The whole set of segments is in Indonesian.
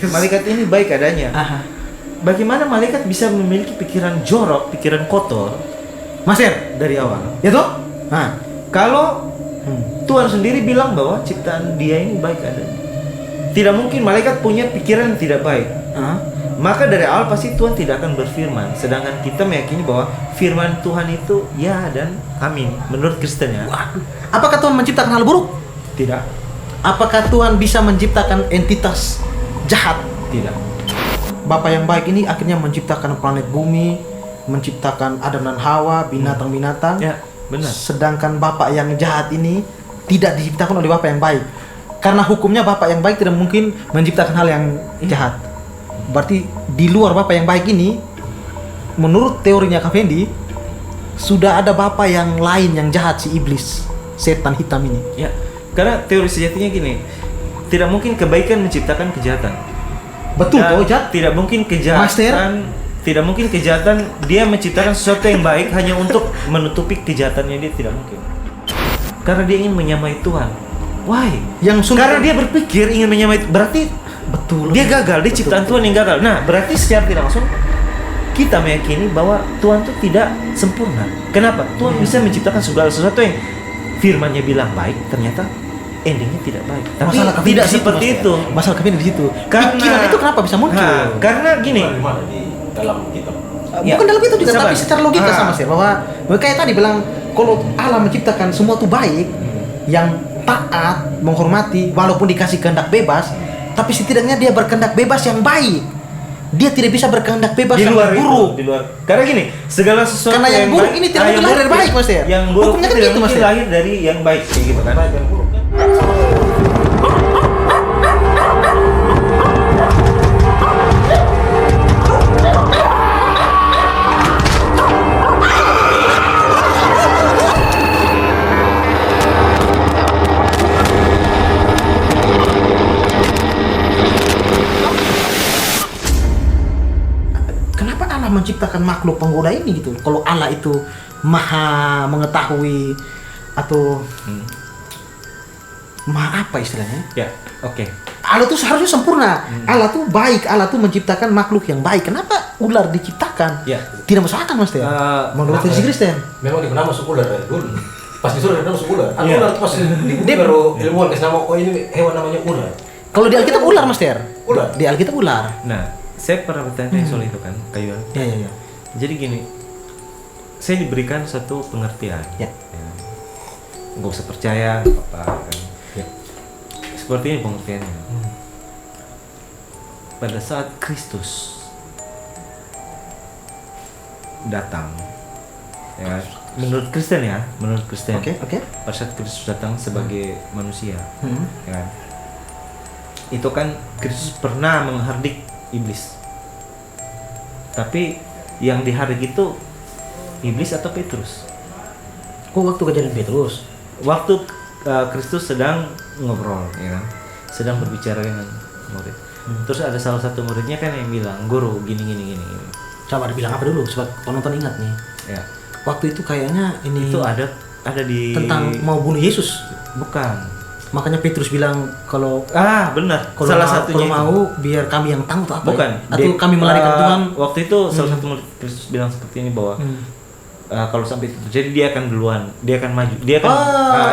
malaikat ini baik adanya. Aha. Bagaimana malaikat bisa memiliki pikiran jorok, pikiran kotor Master, dari awal? ya toh? Nah, Kalau Tuhan sendiri bilang bahwa ciptaan dia ini baik adanya. Tidak mungkin malaikat punya pikiran yang tidak baik. Maka dari awal pasti Tuhan tidak akan berfirman. Sedangkan kita meyakini bahwa firman Tuhan itu ya dan amin. Menurut Kristen ya. waduh. Apakah Tuhan menciptakan hal buruk? Tidak. Apakah Tuhan bisa menciptakan entitas jahat? Tidak. Bapa yang baik ini akhirnya menciptakan planet bumi, menciptakan Adam dan Hawa, binatang-binatang. Ya, benar. Sedangkan Bapa yang jahat ini tidak diciptakan oleh Bapa yang baik. Karena hukumnya Bapa yang baik tidak mungkin menciptakan hal yang jahat. Berarti di luar Bapa yang baik ini, menurut teorinya Kak Fendi, sudah ada Bapa yang lain yang jahat, si iblis, setan hitam ini. Ya. Karena teori sejatinya gini. Tidak mungkin kebaikan menciptakan kejahatan. Betul Dan toh, Jat? Tidak mungkin kejahatan. Master? Tidak mungkin kejahatan dia menciptakan sesuatu yang baik hanya untuk menutupi kejahatannya, dia tidak mungkin. Karena dia ingin menyamai Tuhan. Why? Karena dia berpikir ingin menyamai, berarti betul. dia gagal, dia ciptaan Tuhan yang gagal. Nah, berarti secara tidak langsung kita meyakini bahwa Tuhan itu tidak sempurna. Kenapa? Tuhan bisa menciptakan segala sesuatu yang firman-Nya bilang baik, ternyata endingnya tidak baik. Tapi Masalah kami tidak di situ, seperti Mas, itu. ya. Masalah kami di situ. Karena Pikiran itu kenapa bisa muncul? Karena gini. Di dalam kitab. Ya, Bukan dalam itu juga, sabar. tapi secara logika sama sih, bahwa kayak tadi bilang kalau Allah menciptakan semua itu baik, yang taat, menghormati, walaupun dikasih kehendak bebas, tapi setidaknya dia berkehendak bebas yang baik. Dia tidak bisa berkehendak bebas Di yang luar buruk. itu, di luar. Karena gini, segala sesuatu Karena yang buruk ini tidak mungkin lahir dari baik, Mas, ya? Yang buruk Hukumnya kan tidak gitu, Mas, mungkin ya? lahir dari yang baik, kayak gitu kan. Yang buruk kan. Kenapa Allah menciptakan makhluk penggoda ini gitu? Kalau Allah itu maha mengetahui atau maha apa istilahnya? Ya, oke. Allah tuh seharusnya sempurna. Allah tuh baik. Allah tuh menciptakan makhluk yang baik. Kenapa ular diciptakan? Ya. Tidak masuk akal, Mas Teh. Menurut versi Kristen. Memang diberi masuk ular dari dulu. Pas disuruh ada masuk ular. Atau Iya. ular tuh pas di baru ilmuwan kasih nama, oh ini hewan namanya ular. Kalau di Alkitab ular, Mas Ter. Ular. Di Alkitab ular. Nah, saya pernah bertanya soal itu kan, Kayu. Ya. Jadi gini, saya diberikan satu pengertian. Ya. Nggak usah percaya, nggak apa-apa kan. Ya. Seperti ini pengertiannya. Pada saat Kristus datang, ya, menurut Kristen ya, menurut Kristen. Oke. Pada saat Kristus datang sebagai manusia, Hmm. ya kan? Itu kan Kristus pernah menghardik iblis. Tapi yang dihardik itu iblis atau Petrus? Kok waktu kejadian Petrus? Waktu Kristus sedang ngobrol, ya kan? Sedang berbicara dengan murid. Terus ada salah satu muridnya kan yang bilang, "Guru, gini." Coba dibilang apa dulu supaya penonton ingat nih. Ya. Waktu itu kayaknya ini Itu ada di tentang mau bunuh Yesus. bukan. Makanya Petrus bilang kalau Benar. kalau Salah mau, satunya kalau itu. mau biar kami yang tangguh atau apa? Bukan. Ya? Atau kami melarikan Tuhan. Waktu itu salah satu murid Kristus bilang seperti ini bahwa kalau sampai itu terjadi dia akan duluan, dia akan maju, dia akan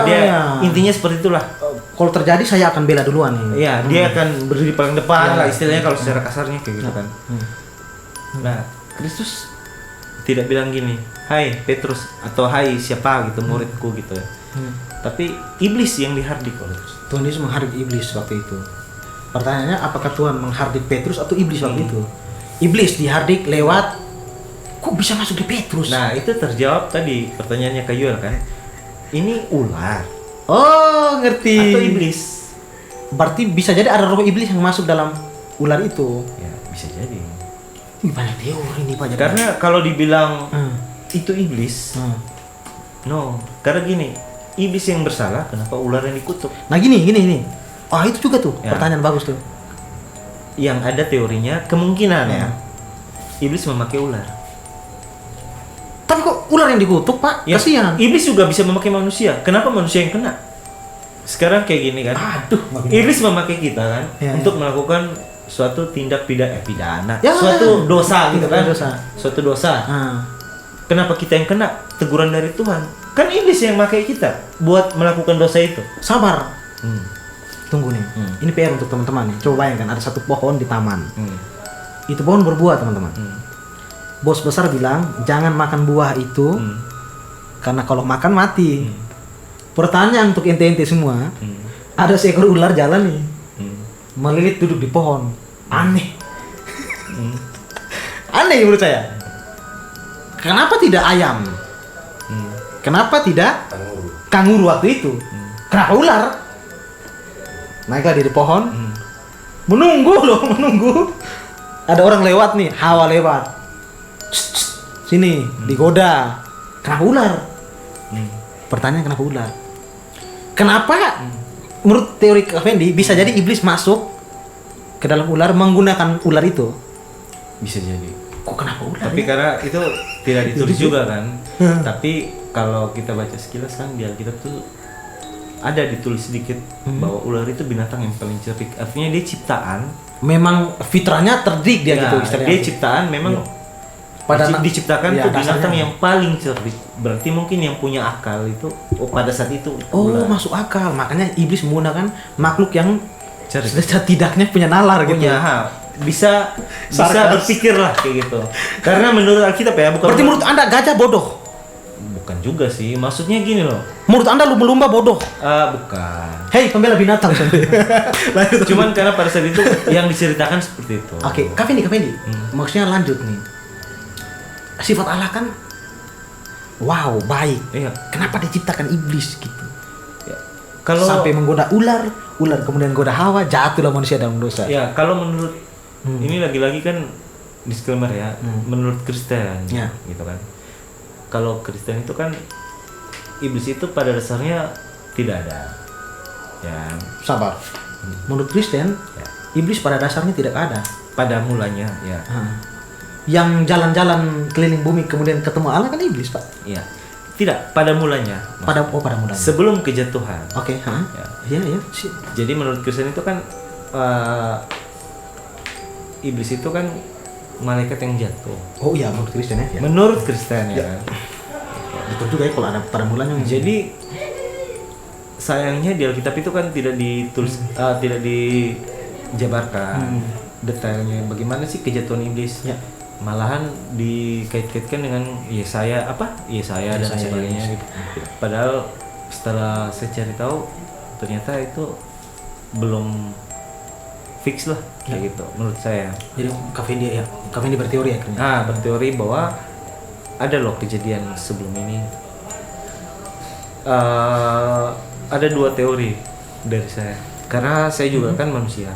dia ya. intinya seperti itulah. Kalau terjadi saya akan bela duluan nih. Iya, dia akan berdiri paling depan Ya. lah istilahnya kalau secara kasarnya kayak gitu kan. Nah, Kristus tidak bilang gini, "Hai Petrus" atau "Hai siapa" gitu muridku gitu ya. Tapi iblis yang dihardik oleh Kristus. Tuhan Yesus menghardik iblis waktu itu. Pertanyaannya apakah Tuhan menghardik Petrus atau iblis waktu itu? Iblis dihardik lewat kok bisa masuk di Petrus? Nah, itu terjawab tadi pertanyaannya Kak Yuel kan. Ini ular Oh, ngerti. atau iblis? Berarti bisa jadi ada roh iblis yang masuk dalam ular itu. Ya, bisa jadi. Wih, banyak teori nih Pak. Karena kalau dibilang Hmm. itu iblis, no. Karena gini, iblis yang bersalah, kenapa ular yang dikutuk? Nah gini. Oh itu juga tuh Ya. pertanyaan bagus tuh. Yang ada teorinya kemungkinan ya, iblis memakai ular. Tapi kok ular yang dikutuk Pak? Ya, Kasihan. iblis juga bisa memakai manusia. Kenapa manusia yang kena? Sekarang kayak gini kan. Aduh. Iblis memakai kita kan Ya, untuk melakukan suatu tindak pidana, Ya, suatu dosa gitu kan, dosa. suatu dosa. Ah. Kenapa kita yang kena teguran dari Tuhan? Kan iblis yang pakai kita buat melakukan dosa itu. Sabar. Hmm. Tunggu nih. Ini PR untuk teman-teman nih. Coba bayangkan ada satu pohon di taman. Hmm. Itu pohon berbuah, teman-teman. Hmm. Bos besar bilang, "Jangan makan buah itu Hmm. karena kalau makan mati." Pertanyaan untuk ente-ente semua. Hmm. Ada seekor ular jalan nih. Hmm. Melilit duduk di pohon. Aneh. Hmm. Aneh menurut saya. Kenapa tidak ayam? Hmm. Kenapa tidak Kanguru. kanguru waktu itu? Kenapa ular? Naiklah dari pohon. Hmm. Menunggu loh, menunggu. Ada orang lewat nih, Hawa lewat. Sini, digoda. Kenapa ular? Hmm. Pertanyaan kenapa ular? Kenapa? Menurut teori Kak Fendi, bisa jadi iblis masuk ke dalam ular menggunakan ular itu. Bisa jadi. Kok kenapa ular? Tapi ya? karena itu tidak ditulis juga kan. Tapi kalau kita baca sekilas kan di Alkitab tuh ada ditulis sedikit bahwa ular itu binatang yang paling cerdik. Artinya dia ciptaan. Memang fitrahnya terdik dia Ya, gitu istilahnya. dia ciptaan memang diciptakan ya, tuh binatang dasarnya. yang paling cerdik. Berarti mungkin yang punya akal itu pada saat itu Oh, ular. masuk akal. Makanya iblis menggunakan makhluk yang Cerdik. setidaknya punya nalar gitu. Punya bisa Sarkas. berpikir lah kayak gitu. Karena menurut Alkitab ya bukan. Berarti menurut Anda gajah bodoh? bukan juga sih. Maksudnya gini loh. Menurut Anda lumba-lumba bodoh? Bukan. Hei, pembela binatang. Lanjut. Cuman karena pada saat itu yang diceritakan seperti itu. Oke, Kak Fendi. Maksudnya lanjut nih. Sifat Allah kan wow, baik. Iya. Kenapa diciptakan iblis gitu? Ya. Kalau Sampai menggoda ular kemudian goda Hawa, jatuhlah manusia dalam dosa. ya kalau menurut ini lagi-lagi kan disclaimer ya, menurut Kristen Ya. gitu kan. Kalau Kristen itu kan iblis itu pada dasarnya tidak ada. Ya, Sabar. Menurut Kristen, ya. iblis pada dasarnya tidak ada. Pada mulanya ya. Yang jalan-jalan keliling bumi kemudian ketemu Allah kan iblis, Pak. Ya. Tidak, pada mulanya. Pada mulanya. Sebelum kejatuhan. Oke, Ya. Iya. Jadi menurut Kristen itu kan iblis itu kan malaikat yang jatuh. Oh iya, menurut Kristen ya. Menurut Kristen ya. Ya. Kan? Betul juga ya kalau ada pada mulanya. Jadi sayangnya di Alkitab itu kan tidak ditulis, tidak dijabarkan detailnya bagaimana sih kejatuhan iblis. Ya. Malahan dikait-kaitkan dengan Yesaya dan Yesaya, sebagainya gitu. Padahal setelah saya cari tahu ternyata itu belum fix lah kayak gitu menurut saya. Jadi Kak Fendi berteori akhirnya. Berteori bahwa ada loh kejadian sebelum ini. Ada dua teori dari saya. Karena saya juga kan manusia.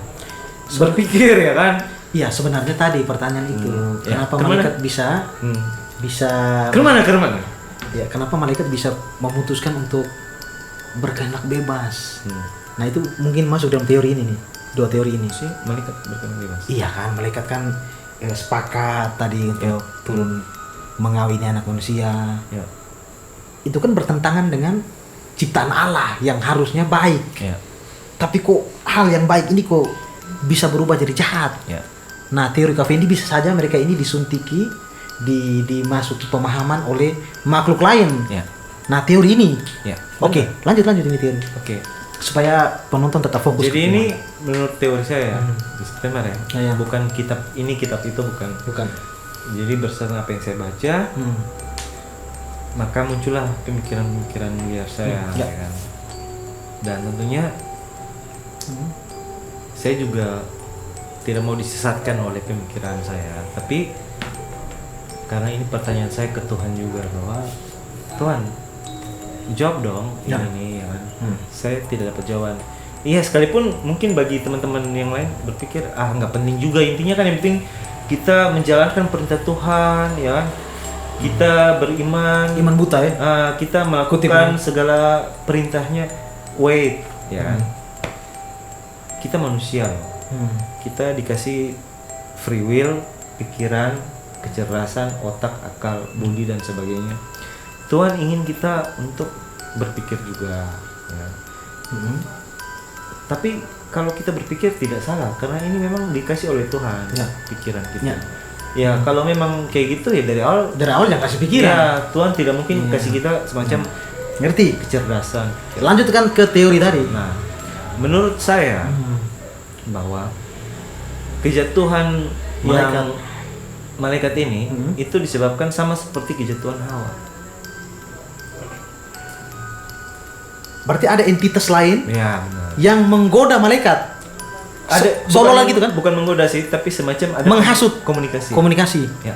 Berpikir ya kan. Iya, sebenarnya tadi pertanyaan itu. Ya, Kenapa kemana? malaikat bisa Kemana? Ya, kenapa malaikat bisa memutuskan untuk berkehendak bebas? Nah, itu mungkin masuk dalam teori ini nih. Dua teori ini. Sih malaikat berkenan bebas. Iya kan, malaikat kan sepakat tadi untuk turun mengawini anak manusia. Ya. Itu kan bertentangan dengan ciptaan Allah yang harusnya baik. Ya. Tapi kok hal yang baik ini kok bisa berubah jadi jahat? Ya. Nah, teori Kak Fendi bisa saja mereka ini disuntiki, dimasuki pemahaman oleh makhluk lain. Ya. Nah, teori ini. Ya. Oke, lanjut ini teori. Oke. Supaya penonton tetap fokus. Jadi ini menurut teori saya ya, disclaimer ya. Ya. Bukan kitab itu bukan. bukan. Jadi berdasarkan apa yang saya baca, maka muncullah pemikiran-pemikiran liar saya, Ya. ya kan. Dan tentunya saya juga tidak mau disesatkan oleh pemikiran saya, tapi karena ini pertanyaan saya ke Tuhan juga bahwa Tuhan jawab dong Ya. ini ya kan. Saya tidak dapat jawaban. Iya, sekalipun mungkin bagi teman-teman yang lain berpikir nggak penting juga, intinya kan yang penting kita menjalankan perintah Tuhan ya kan. Kita beriman, Iman buta ya. kita melakukan segala perintahnya. Wait ya kan. Kita manusia loh. Kita dikasih free will, pikiran, kecerdasan, otak, akal, budi dan sebagainya. Tuhan ingin kita untuk berpikir juga ya. Tapi kalau kita berpikir tidak salah karena ini memang dikasih oleh Tuhan Ya. pikiran kita. Ya. Ya kalau memang kayak gitu ya dari awal jangan kasih pikiran. ya Tuhan tidak mungkin kasih kita semacam Ngerti? kecerdasan. Lanjutkan ke teori tadi. Nah, menurut saya bahwa kejatuhan yang malaikat ini itu disebabkan sama seperti kejatuhan Hawa. Berarti ada entitas lain Ya, benar. yang menggoda malaikat. Ada Seolah-olah gitu kan? Bukan menggoda sih, tapi semacam ada Menghasut. komunikasi. Komunikasi. Ya.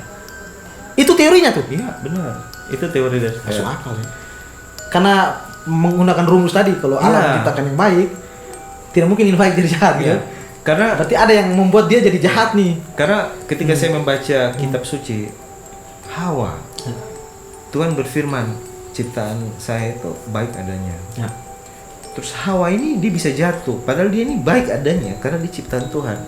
Itu teorinya tuh. Iya, benar. Itu teori dari Masuk saya. akal ya. Karena menggunakan rumus tadi kalau Allah Iya. menciptakan yang baik, tidak mungkin yang baik jadi jahat Iya. ya. Karena Berarti ada yang membuat dia jadi jahat nih. Karena ketika saya membaca kitab suci Hawa, Tuhan berfirman, ciptaan saya itu baik adanya. Ya. Terus Hawa ini dia bisa jatuh, padahal dia ini baik adanya karena dia ciptaan Tuhan.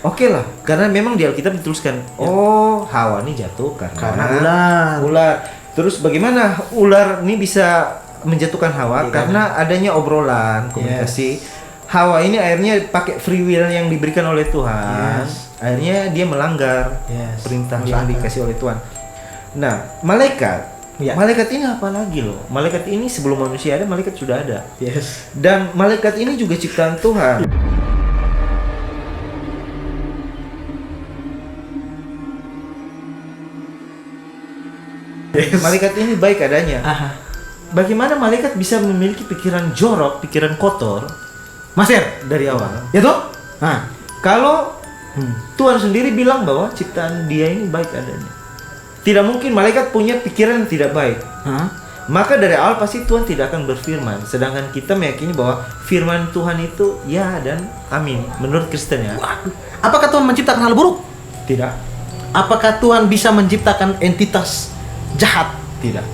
Oke lah, karena memang di Alkitab dituliskan, oh Hawa ini jatuh karena ular. Ular. Terus bagaimana ular ini bisa menjatuhkan Hawa? Iya. Karena adanya obrolan, komunikasi. Hawa ini akhirnya pakai free will yang diberikan oleh Tuhan. Yes. Akhirnya dia melanggar Yes. perintah Masuk yang akal. dikasih oleh Tuhan. Nah, malaikat. Ya. Malaikat ini apa lagi loh? Malaikat ini sebelum manusia ada, malaikat sudah ada. Yes. Dan malaikat ini juga ciptaan Tuhan. Malaikat ini baik adanya. Aha. Bagaimana malaikat bisa memiliki pikiran jorok, pikiran kotor Masir. dari awal? Ya toh? Nah. Kalau Tuhan sendiri bilang bahwa ciptaan dia ini baik adanya. Tidak mungkin malaikat punya pikiran yang tidak baik. Hah? Maka dari awal pasti Tuhan tidak akan berfirman. Sedangkan kita meyakini bahwa firman Tuhan itu ya dan amin. Menurut Kristen ya. Apakah Tuhan menciptakan hal buruk? Tidak. Apakah Tuhan bisa menciptakan entitas jahat? Tidak.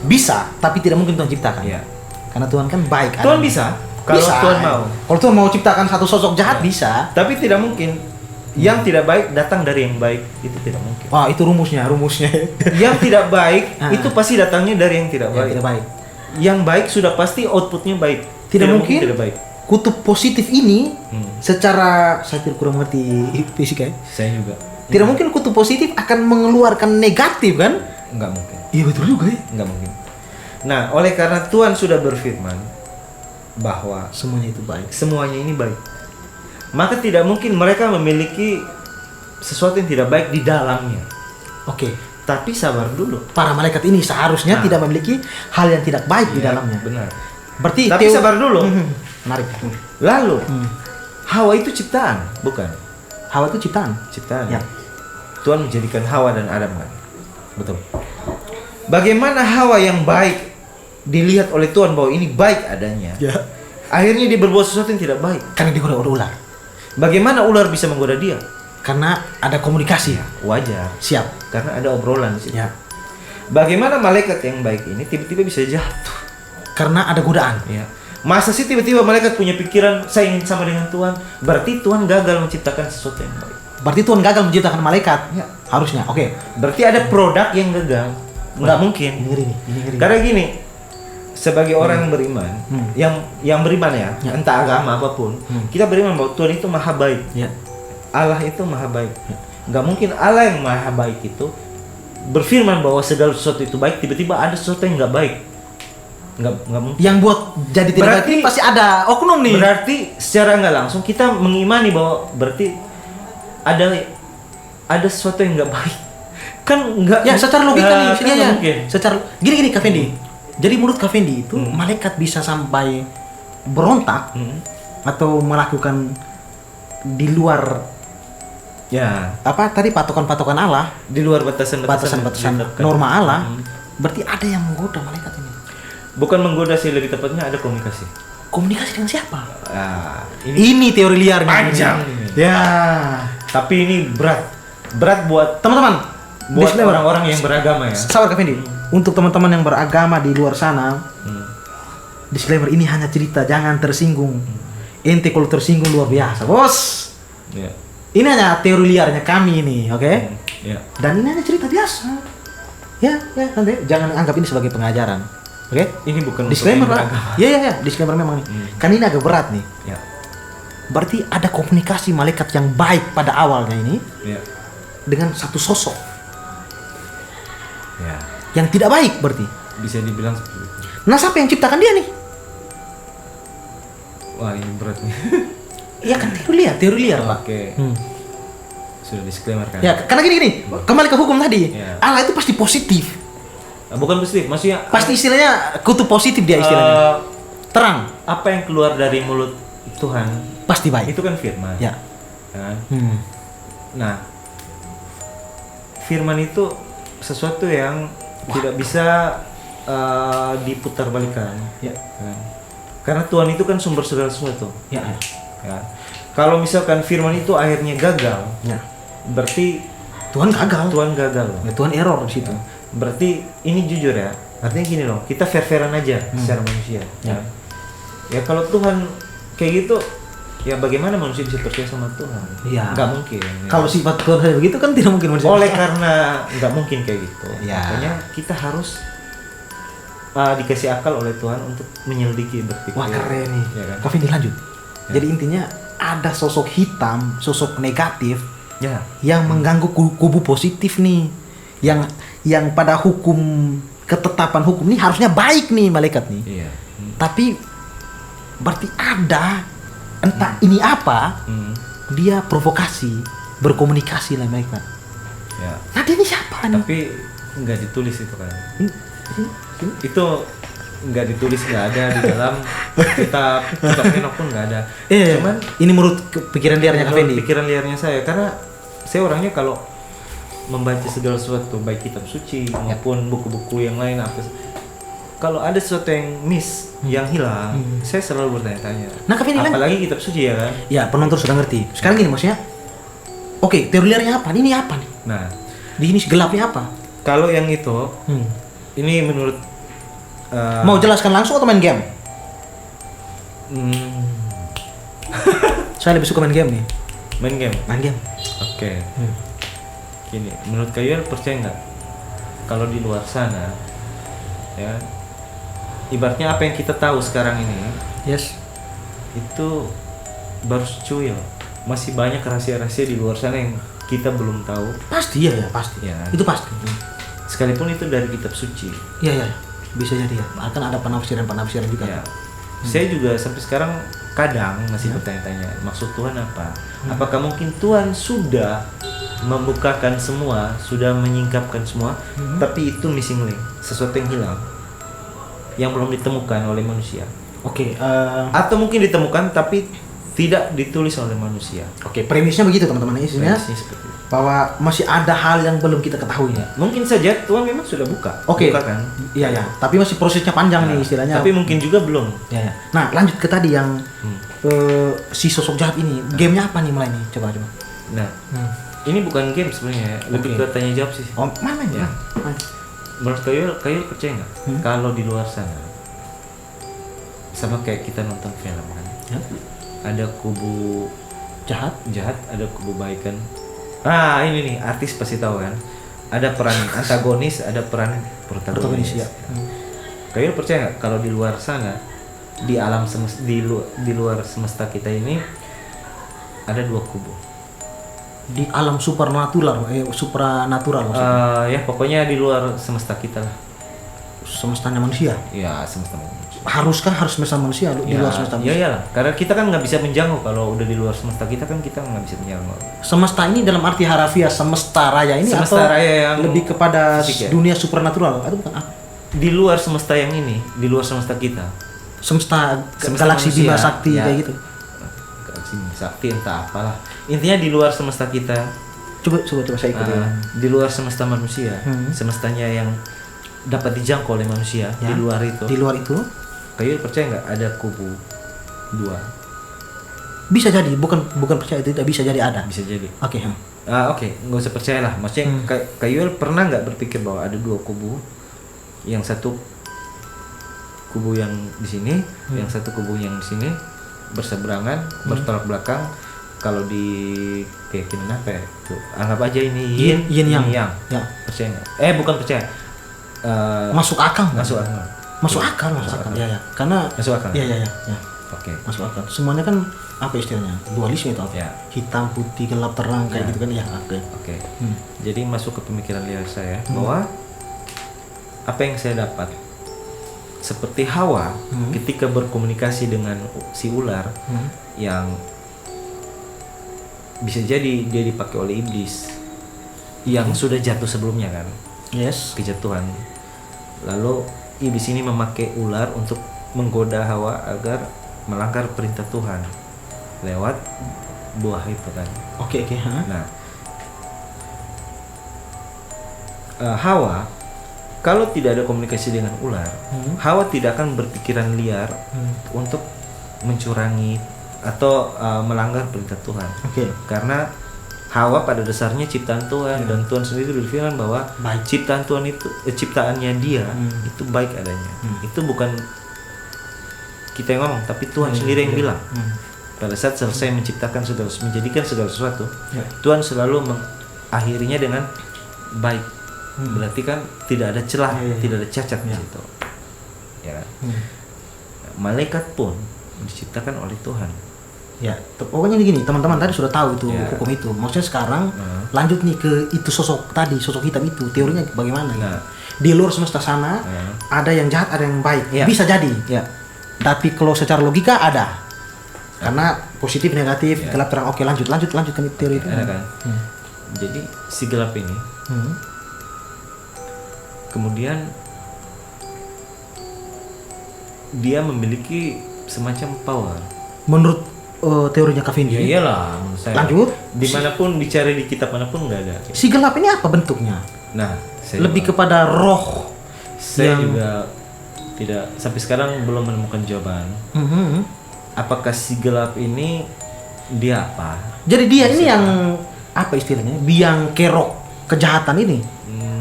Bisa, tapi tidak mungkin Tuhan ciptakan. Iya. Karena Tuhan kan baik. Tuhan adanya. bisa. Kalau Bisa. Tuhan mau. Kalau Tuhan mau ciptakan satu sosok jahat bisa. Tapi tidak mungkin yang tidak baik datang dari yang baik. Itu tidak mungkin. Wah, itu rumusnya. Yang tidak baik Ah. itu pasti datangnya dari yang tidak Ya, baik. tidak baik. Yang baik sudah pasti outputnya baik. Tidak mungkin. tidak baik. Kutub positif ini Hmm. secara saya tidak kurang mengerti fisika ya. Saya juga. Tidak mungkin kutub positif akan mengeluarkan negatif kan? Enggak mungkin. Iya betul juga ya. Enggak mungkin. Nah, oleh karena Tuhan sudah berfirman bahwa Semuanya itu baik. semuanya ini baik, maka tidak mungkin mereka memiliki sesuatu yang tidak baik di dalamnya. Oke. Tapi sabar dulu. Para malaikat ini seharusnya Nah. tidak memiliki hal yang tidak baik di Ya, dalamnya. benar. Berarti Tapi sabar dulu. Menarik. Lalu Hawa itu ciptaan, bukan? Hawa itu ciptaan. Ciptaan. Ya. Tuhan menjadikan Hawa dan Adam kan. Betul. Bagaimana Hawa yang baik dilihat oleh Tuhan bahwa ini baik adanya. Ya. Akhirnya dia berbuat sesuatu yang tidak baik. Karena digoda oleh ular. Bagaimana ular bisa menggoda dia? Karena ada komunikasi. Wajar. Siap. Karena ada obrolan di situ. Ya. Bagaimana malaikat yang baik ini tiba-tiba bisa jatuh? Karena ada godaan. Ya. Masa sih tiba-tiba malaikat punya pikiran saya ingin sama dengan Tuhan? Berarti Tuhan gagal menciptakan sesuatu yang baik. Berarti Tuhan gagal menciptakan malaikat. Ya. Harusnya. Oke. Berarti ada produk yang gagal. Nggak mungkin. Ini ngeri nih. Ini ngeri. Karena gini, sebagai orang yang beriman, yang beriman ya, entah agama apapun, kita beriman bahwa Tuhan itu maha baik. Ya. Allah itu maha baik. Nggak mungkin Allah yang maha baik itu berfirman bahwa segala sesuatu itu baik, tiba-tiba ada sesuatu yang nggak baik. Nggak mungkin. Yang buat jadi tidak baik Berarti- ini pasti ada oknum nih. Berarti secara nggak langsung kita mengimani bahwa berarti ada sesuatu yang nggak baik. Kan nggak. Ya, secara logika nih, kan sini nggak aja. mungkin. Secara gini Kak Fendi. Jadi menurut Kak Fendi itu malaikat bisa sampai berontak atau melakukan di luar Ya, apa tadi patokan-patokan Allah, di luar batasan-batasan batasan-batasan norma Allah. Berarti ada yang menggoda malaikat ini. Bukan menggoda sih, lebih tepatnya ada komunikasi. Komunikasi dengan siapa? Ah, ini Ini teori liarnya. panjang ini. ini. Ya. Tapi ini berat buat Teman-teman, disclaimer. orang-orang yang beragama ya. Sabar Kak Fendi. Untuk teman-teman yang beragama di luar sana, disclaimer ini hanya cerita, jangan tersinggung. Ente kalau tersinggung luar biasa, bos. Ya. Ini hanya teori liarnya kami ini, oke? Ya. Dan ini hanya cerita biasa. Ya, nanti jangan anggap ini sebagai pengajaran. Oke? Ini bukan Disclaimer untuk lah. Iya, disclaimer memang nih. Kan ini agak berat nih. Ya. Berarti ada komunikasi malaikat yang baik pada awalnya ini Ya. dengan satu sosok Ya. yang tidak baik berarti. Bisa dibilang seperti itu. Nah, siapa yang ciptakan dia nih? Wah, ini berat nih. Iya kan teori liar, Pak. Oke. Sudah disclaimer kan? Ya, karena gini, kembali ke hukum tadi. Ya. Allah itu pasti positif. Bukan positif, maksudnya Pasti istilahnya kutub positif dia istilahnya. Terang, apa yang keluar dari mulut Tuhan pasti baik. itu kan firman. Ya. Kan? Hmm. Nah, firman itu sesuatu yang tidak bisa diputarbalikan. Ya. Kan? Karena Tuhan itu kan sumber segala sesuatu. Ya. Ya. Kalau misalkan firman itu akhirnya gagal, Ya. berarti Tuhan gagal. Tuhan gagal loh. Ya, Tuhan error di situ. Berarti ini jujur ya. Artinya gini loh, kita fair-fairan aja secara manusia. Ya. Ya kalau Tuhan kayak gitu, ya bagaimana manusia bisa percaya sama Tuhan? Iya. Nggak mungkin. Ya. Kalau sifat Tuhan kayak begitu kan tidak mungkin manusia. Oleh karena nggak mungkin kayak gitu, Ya. makanya kita harus dikasih akal oleh Tuhan untuk menyelidiki berpikir. Wah, keren nih. Ya kan? Kevin lanjut. Jadi intinya ada sosok hitam, sosok negatif Ya. yang mengganggu kubu positif nih. Yang pada hukum ketetapan hukum ini harusnya baik nih malaikat nih. Iya. Tapi berarti ada entah ini apa, dia provokasi, berkomunikasi lah malaikat. Ya. Nah, dia ini siapa nih? Tapi nggak ditulis itu kan? Itu nggak ditulis, nggak ada di dalam kitab Enoch pun nggak ada. Cuman ini menurut pikiran liarnya menurut Kevin. pikiran liarnya saya, karena saya orangnya kalau membaca segala sesuatu baik kitab suci maupun buku-buku yang lain apa, kalau ada sesuatu yang miss, yang hilang, saya selalu bertanya-tanya. Nah, Kevin bilang, apalagi kitab suci ya kan? ya penonton sudah ngerti. Sekarang gini maksudnya, oke, teori liarnya apa? Ini apa nih? Nah, Di sini gelapnya apa? kalau yang itu, ini menurut Mau jelaskan langsung atau main game? Saya lebih suka main game nih. main game. Main game. Oke. Gini, menurut kalian percaya nggak kalau di luar sana, ya, ibaratnya apa yang kita tahu sekarang ini, Yes. itu baru secuil. Masih banyak rahasia-rahasia di luar sana yang kita belum tahu. Pasti ya, pasti. Ya. Itu pasti. Sekalipun itu dari kitab suci. Iya. Bisa jadi ya. Bahkan ada penafsiran juga. Ya. Saya juga sampai sekarang kadang masih bertanya-tanya, maksud Tuhan apa? Apakah mungkin Tuhan sudah membukakan semua, sudah menyingkapkan semua, tapi itu missing link, sesuatu yang hilang, yang belum ditemukan oleh manusia. Oke. Atau mungkin ditemukan tapi tidak ditulis oleh manusia. Oke, premisnya begitu teman-teman. Isinya Premisnya seperti itu. bahwa masih ada hal yang belum kita ketahui ya. Mungkin saja Tuhan memang sudah buka. Oke. Buka kan? Iya. Tapi masih prosesnya panjang nih istilahnya. Tapi mungkin juga belum. Ya. Nah, lanjut ke tadi yang si sosok jahat ini. Gamenya apa nih mulai nih? Coba. Nah, ini bukan game sebenarnya, lebih ke tanya jawab sih. Oh, main ya. Menurut kayu percaya nggak kalau di luar sana sama kayak kita nonton film kan, ada kubu Jahat. ada kubu baik kan. Ah, ini nih artis pasti tahu kan, ada peran antagonis, ada peran protagonis. Ya. Kayu percaya nggak kalau di luar sana, di alam semesta, di luar semesta kita ini ada dua kubu. Di alam supranatural maksudnya. Ya pokoknya di luar semesta kita lah. Semestanya manusia. Ya semesta manusia. Harus semesta manusia di luar semesta manusia? Iya lah, karena kita kan nggak bisa menjangkau kalau udah di luar semesta kita kan kita nggak bisa menjangkau. Semesta ini dalam arti harafiah semesta raya ini Semesta atau raya yang lebih kepada fisik ya? dunia supranatural atau bukan apa? Di luar semesta yang ini, di luar semesta kita. Semesta galaksi manusia, Bima Sakti ya. kayak gitu. Galaksi Bima Sakti entah apalah. Intinya di luar semesta kita. Coba saya ikut ya. Di luar semesta manusia, semestanya yang dapat dijangkau oleh manusia. Ya. Di luar itu. Di luar itu Kayu percaya nggak ada kubu dua? bisa jadi, bukan percaya itu tidak bisa jadi ada. Bisa jadi. Oke. Oke, nggak usah percaya lah. Maksudnya Kayuel pernah nggak berpikir bahwa ada dua kubu, yang satu kubu yang di sini, yang satu kubu yang di sini berseberangan, bertolak belakang. Kalau di keyakinan apa ya? Tuh, anggap aja ini yin yang. Ya. Percaya nggak? Bukan percaya. Masuk akal nggak? Masuk akal. Masuk akal. Ya. Karena Masuk akal? Ya. Oke. Masuk akal. Semuanya kan apa istilahnya? Dualisme itu apa? Ya. Hitam, putih, gelap, terang kayak gitu kan ya. Oke. Jadi masuk ke pemikiran liar saya bahwa apa yang saya dapat seperti Hawa ketika berkomunikasi dengan si ular yang bisa jadi dia dipakai oleh iblis yang sudah jatuh sebelumnya kan. Yes. Kejatuhan. Lalu iblis ini memakai ular untuk menggoda Hawa agar melanggar perintah Tuhan lewat buah itu kan. Oke. Nah, Hawa kalau tidak ada komunikasi dengan ular, Hawa tidak akan berpikiran liar untuk mencurangi atau melanggar perintah Tuhan. Oke. Karena Hawa pada dasarnya ciptaan Tuhan dan Tuhan sendiri berfirman bahwa ciptaan Tuhan itu ciptaannya dia itu baik adanya. Itu bukan kita yang ngomong, tapi Tuhan sendiri yang bilang. Pada saat selesai menjadikan segala sesuatu, Tuhan selalu mengakhirinya dengan baik. Berarti kan tidak ada celah, tidak ada cacat di situ. Ya kan? Malaikat pun diciptakan oleh Tuhan. Ya, pokoknya gini, teman-teman tadi sudah tahu itu hukum itu. Maksudnya sekarang lanjut nih ke itu sosok hitam itu, teorinya bagaimana? Nah, di luar semesta sana ada yang jahat, ada yang baik. Bisa jadi. Ya. Tapi kalau secara logika ada. Karena positif, negatif, gelap, terang. Oke, lanjutkan teori itu. Ada kan? Jadi si gelap ini kemudian dia memiliki semacam power. Menurut teorinya Kavindi. Ya iyalah, menurut saya. Lanjut. Dimanapun dicari di kitab manapun nggak ada. Si gelap ini apa bentuknya? Nah, Lebih kepada roh. Saya juga tidak sampai sekarang belum menemukan jawaban. Apakah si gelap ini dia apa? Jadi dia ini yang apa istilahnya? Biang kerok kejahatan ini.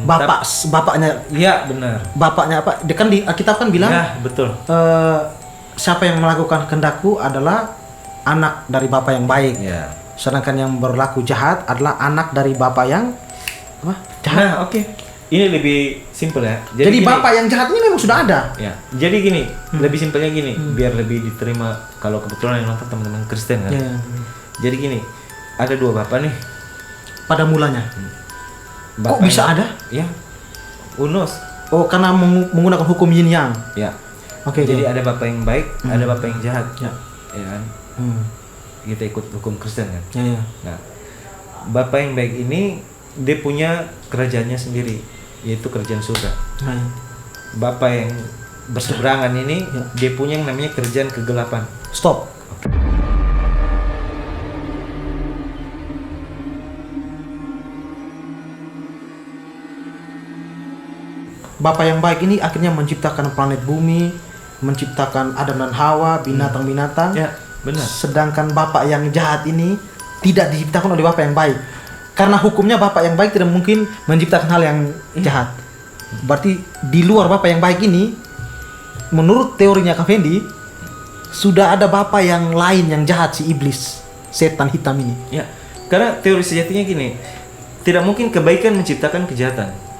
Bapaknya. Iya benar. Bapaknya apa? Dia kan di Alkitab kan bilang. Ya betul. Siapa yang melakukan kehendakku adalah anak dari bapak yang baik. Ya. Sedangkan yang berlaku jahat adalah anak dari bapak yang apa? Jahat. Nah, oke. Ini lebih simpel ya. Jadi gini, bapak yang jahat ini memang sudah ada. Ya. Jadi gini, lebih simpelnya gini, biar lebih diterima kalau kebetulan yang nonton teman-teman Kristen kan. Ya. Jadi gini, ada dua bapak nih. Pada mulanya. Kok Bapak bisa ada? Ya. Unus. Oh, karena menggunakan hukum yin yang. Ya. Oke. Jadi ada bapak yang baik, ada bapak yang jahat. Ya. Ya kan? Kita ikut hukum Kristen kan. Ya. Nah, bapak yang baik ini dia punya kerajaannya sendiri, yaitu kerajaan surga. Bapak yang berseberangan ini dia punya yang namanya kerajaan kegelapan. Stop. Bapak yang baik ini akhirnya menciptakan planet bumi, menciptakan Adam dan Hawa, binatang-binatang. Ya, benar. Sedangkan bapak yang jahat ini tidak diciptakan oleh bapak yang baik. Karena hukumnya bapak yang baik tidak mungkin menciptakan hal yang jahat. Berarti di luar bapak yang baik ini, menurut teorinya Kavindi, sudah ada bapak yang lain yang jahat, si iblis, setan hitam ini. Ya, karena teori sejatinya gini, tidak mungkin kebaikan menciptakan kejahatan.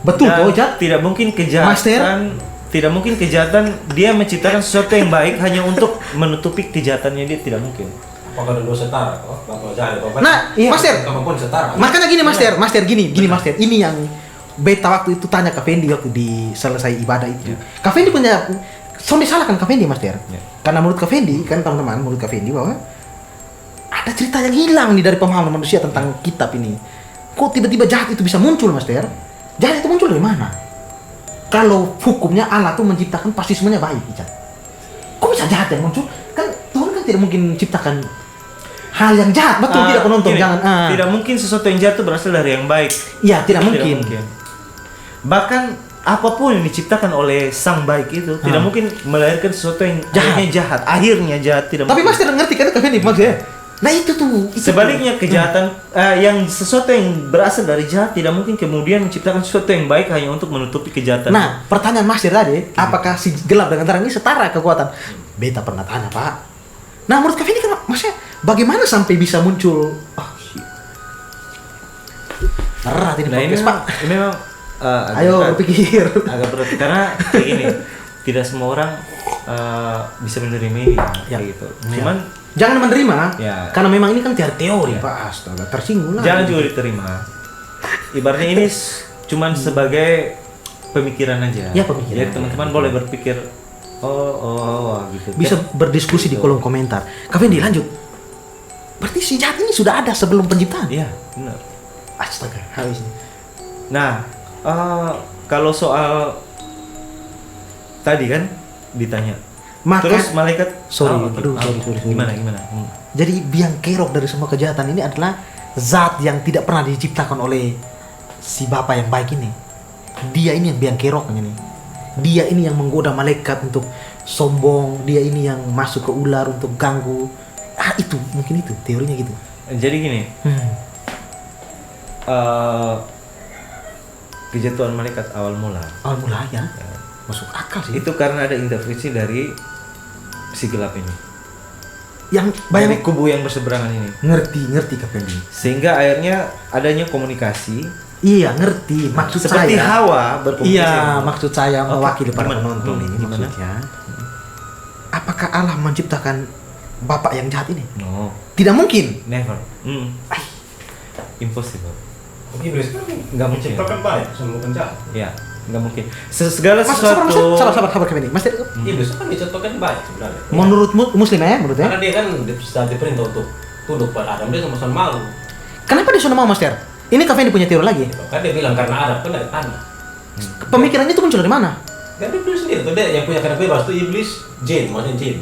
Betul, Dan Jat. tidak mungkin kejahatan. Master. Tidak mungkin kejahatan dia menciptakan sesuatu yang baik hanya untuk menutupi kejahatannya, dia tidak mungkin. Apakah dua setara? Kalau jahat, Nah, Master. Kemampuan setara. Makanya gini, Master, gini, Master. Ini yang beta waktu itu tanya ke Fendi waktu di selesai ibadah itu. Kak Fendi punya sampai salah kan Kak Fendi, Master? Karena menurut Kak Fendi kan teman-teman, menurut Kak Fendi bahwa ada cerita yang hilang nih dari pemahaman manusia tentang kitab ini. Kok tiba-tiba jahat itu bisa muncul, Master? Jahat itu muncul dari mana? Kalau hukumnya Allah tuh menciptakan pasti semuanya baik, Icat. Kok bisa jahat yang muncul? Kan Tuhan kan tidak mungkin menciptakan hal yang jahat, betul tidak penonton? Gini, Jangan. Tidak mungkin sesuatu yang jahat itu berasal dari yang baik. Iya, tidak mungkin. Bahkan apapun yang diciptakan oleh sang baik itu tidak mungkin melahirkan sesuatu yang jahat. Akhirnya jahat tidak. Tapi mungkin. Master ngerti kan Kak Fendi maksudnya? Nah itu tuh. Sebaliknya kejahatan yang sesuatu yang berasal dari jahat tidak mungkin kemudian menciptakan sesuatu yang baik hanya untuk menutupi kejahatan. Nah, pertanyaan Master tadi, apakah si gelap dengan terang ini setara kekuatan? Beta pernah tanya, Pak. Nah, menurut Kak Fendi kan maksudnya bagaimana sampai bisa muncul? Berat ini nah, podcast, Pak. Ini memang Ayo berpikir. agak berat karena kayak gini. tidak semua orang bisa menerima ini Ya. kayak gitu. Ya. Cuman Jangan menerima, Ya. karena memang ini kan teori, Ya. Pak. Astaga, tersinggung lah. jangan juga diterima. Ibaratnya ini cuman sebagai pemikiran aja. Ya, pemikiran. Jadi teman-teman boleh berpikir gitu. Bisa Kan? berdiskusi di kolom komentar. Kak Fendi, lanjut. Berarti si jahat ini sudah ada sebelum penciptaan? Iya, benar. Astaga, habis ini. Nah, kalau soal tadi kan ditanya. Maka- Terus malaikat Sorry, gitu. aduh, sorry. Gimana? Jadi biang kerok dari semua kejahatan ini adalah zat yang tidak pernah diciptakan oleh si Bapak yang baik ini. Dia ini yang biang keroknya nih. Dia ini yang menggoda malaikat untuk sombong. Dia ini yang masuk ke ular untuk ganggu. Itu mungkin itu teorinya gitu. Jadi gini, kejatuhan malaikat awal mula Awal mula ya, masuk akal sih. itu karena ada intervensi dari si gelap ini, Yang dari banyak kubu yang berseberangan ini, ngerti Kak Fendi. sehingga akhirnya adanya komunikasi Iya, ngerti. Maksud seperti saya. Hawa berkomunikasi. Iya, maksud saya Oke, mewakili para gimana? penonton ini Gimana? maksudnya. Apakah Allah menciptakan bapak yang jahat ini? No, Tidak mungkin. never. Impossible. Iblis kan Nggak mungkin. menciptakan baik, semua bukan jahat. Ya, nggak mungkin. Segala Mas, sesuatu. sabar Kak Fendi. Mas, Iblis kan diciptakan baik sebenarnya. menurut muslim ya, menurut ya. Karena dia kan saat diperintah untuk tunduk pada Adam, dia sama-sama malu. Kenapa dia sudah mau, Mas Ter? Ini Kak Fendi punya teori lagi. Kan dia bilang karena Adam kan dari tanah. Pemikirannya itu muncul dari mana? Dan dia bilang sendiri tuh, dia yang punya kena bebas tuh iblis, jin, maksudnya jin.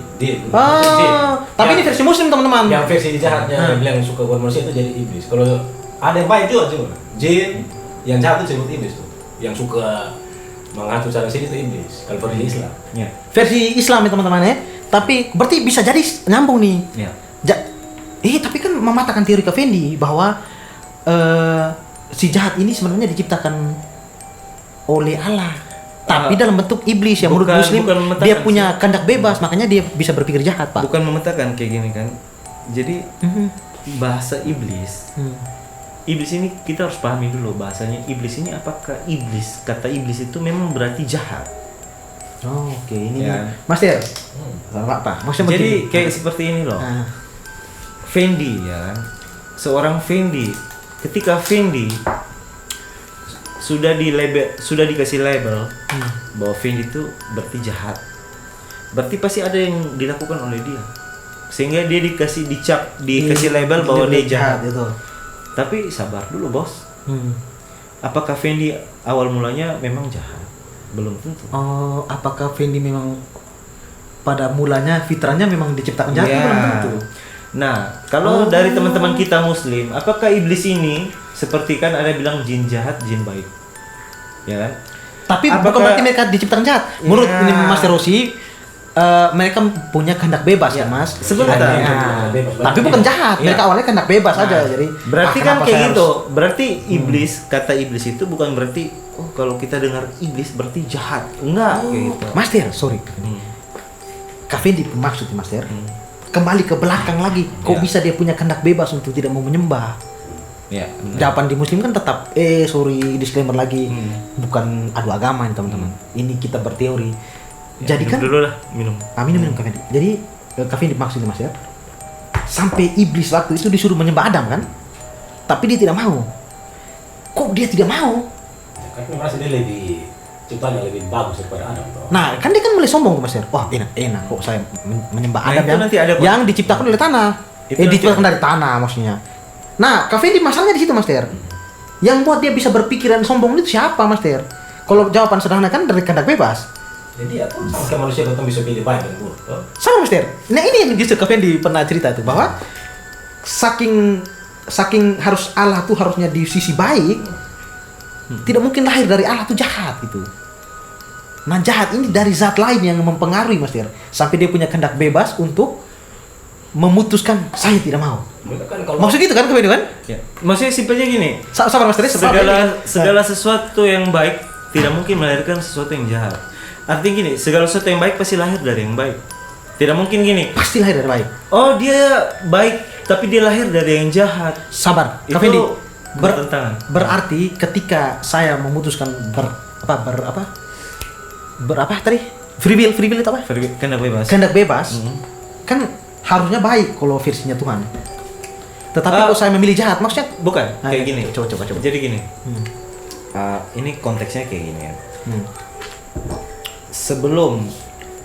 Maksudnya jin. Tapi Yang- ini versi muslim teman-teman. yang versi jahatnya yang bilang suka buat manusia itu jadi iblis. Kalau ada yang baik juga cuma jin, yang jahat itu disebut iblis tuh. Yang suka mengatur cara sini itu iblis. Kalau versi Islam. Ya, Versi Islam ya teman-teman ya. Tapi berarti bisa jadi nyambung nih. ya. Tapi kan mematahkan teori Kak Fendi bahwa si jahat ini sebenarnya diciptakan oleh Allah. Tapi dalam bentuk iblis yang menurut bukan- muslim bukan mematahkan dia punya kehendak bebas, makanya dia bisa berpikir jahat, Pak. Bukan memetakan kayak gini kan. Jadi Mhm. bahasa iblis. Iblis ini kita harus pahami dulu bahasanya iblis ini apakah iblis? Kata iblis itu memang berarti jahat. Oh, oke, ini Ya. Mas Ter. Salah Pak. Maksudnya Jadi begini. kayak seperti ini loh. Ah. Fendi ya kan. Seorang Fendi, ketika Fendi sudah dikasih label bahwa Fendi itu berarti jahat. Berarti pasti ada yang dilakukan oleh dia. Sehingga dia dikasih label bahwa dia jahat. itu. Tapi sabar dulu, Bos. Hmm. Apakah Fendi awal mulanya memang jahat? Belum tentu. Oh, apakah Fendi memang pada mulanya fitrahnya memang diciptakan jahat? Ya. Belum tentu. Nah, kalau dari teman-teman kita muslim, apakah iblis ini seperti kan ada bilang jin jahat, jin baik? Ya kan? Tapi bukan Apakah- berarti mereka diciptakan jahat. Menurut Ya. ini Mas Rosi, mereka punya kehendak bebas ya, Mas. Sebentar. Nah, Bebas. tapi bukan jahat. Ya. Mereka awalnya kehendak bebas aja. Jadi Berarti kan kenapa kayak saya gitu. harus- Berarti iblis, kata iblis itu bukan berarti kalau kita dengar iblis berarti jahat. Enggak kayak gitu. Mas Ter, sorry. Kak Fendi maksudnya Mas Ter. Kembali ke belakang lagi. Kok Ya. bisa dia punya kehendak bebas untuk tidak mau menyembah? Ya, benar. Jawaban di muslim kan tetap sorry, disclaimer lagi. Bukan adu agama nih teman-teman. Ini kita berteori. Ya, Jadi minum kan dulu lah, minum. minum Kak Fendi. Jadi Kak Fendi maksudnya Mas ya. Sampai iblis waktu itu disuruh menyembah Adam kan? Tapi dia tidak mau. Kok dia tidak mau? Kan merasa dia lebih ciptaan yang lebih bagus daripada Adam. Bro. Nah, kan dia kan mulai sombong Mas ya. Wah, enak kok saya menyembah Nah, Adam itu nanti ada kok. yang diciptakan oleh tanah. Itu nanti Diciptakan ada. dari tanah maksudnya. Nah, Kak Fendi masalahnya di situ Mas Ter. Yang buat dia bisa berpikiran sombong itu siapa Mas Ter? Kalau jawaban sederhana kan dari kehendak bebas. Jadi ya kan sama manusia kita bisa pilih baik dan buruk. Toh. Sama Mas Ter. Nah, ini yang justru Kak Fendi pernah cerita itu bahwa saking harus Allah tuh harusnya di sisi baik, tidak mungkin lahir dari Allah tuh jahat gitu. Nah, jahat ini dari zat lain yang mempengaruhi Mas Ter. Sampai dia punya kehendak bebas untuk memutuskan saya tidak mau. Mereka kan kalau Maksud gitu kan Kak Fendi kan? Ya. Maksudnya simpelnya gini, Sabar Mas Ter, segala sesuatu yang baik tidak mungkin melahirkan sesuatu yang jahat. Artinya gini, segala sesuatu yang baik pasti lahir dari yang baik. Tidak mungkin gini, pasti lahir dari baik. oh dia baik tapi dia lahir dari yang jahat. Sabar, Itu Kak Fendi. bertentangan. Berarti ketika saya memutuskan berapa tadi? Free will itu apa? Kehendak bebas. Kehendak bebas. Hmm. Kan harusnya baik kalau versinya Tuhan. Tetapi kalau saya memilih jahat, maksudnya Bukan, Nah, kayak ya. gini. Coba. Jadi gini. Hmm. Ini konteksnya kayak gini ya. Hmm. Sebelum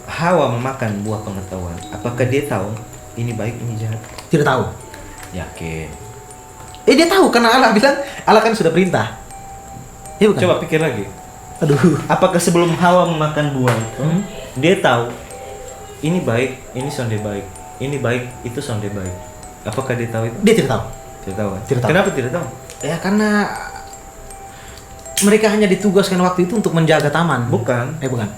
Hawa memakan buah pengetahuan, apakah dia tahu ini baik, ini jahat? Tidak tahu. Yakin. Dia tahu karena Allah bilang, Allah kan sudah perintah. Iya bukan? Coba pikir lagi. Aduh. Apakah sebelum Hawa memakan buah itu, Hmm. dia tahu ini baik, ini sonde baik, ini baik, itu sonde baik? Apakah dia tahu itu? Dia tidak tahu. Tidak tahu kan? Tidak tahu. Kenapa tidak tahu? Ya karena mereka hanya ditugaskan waktu itu untuk menjaga taman. Bukan. Bukan.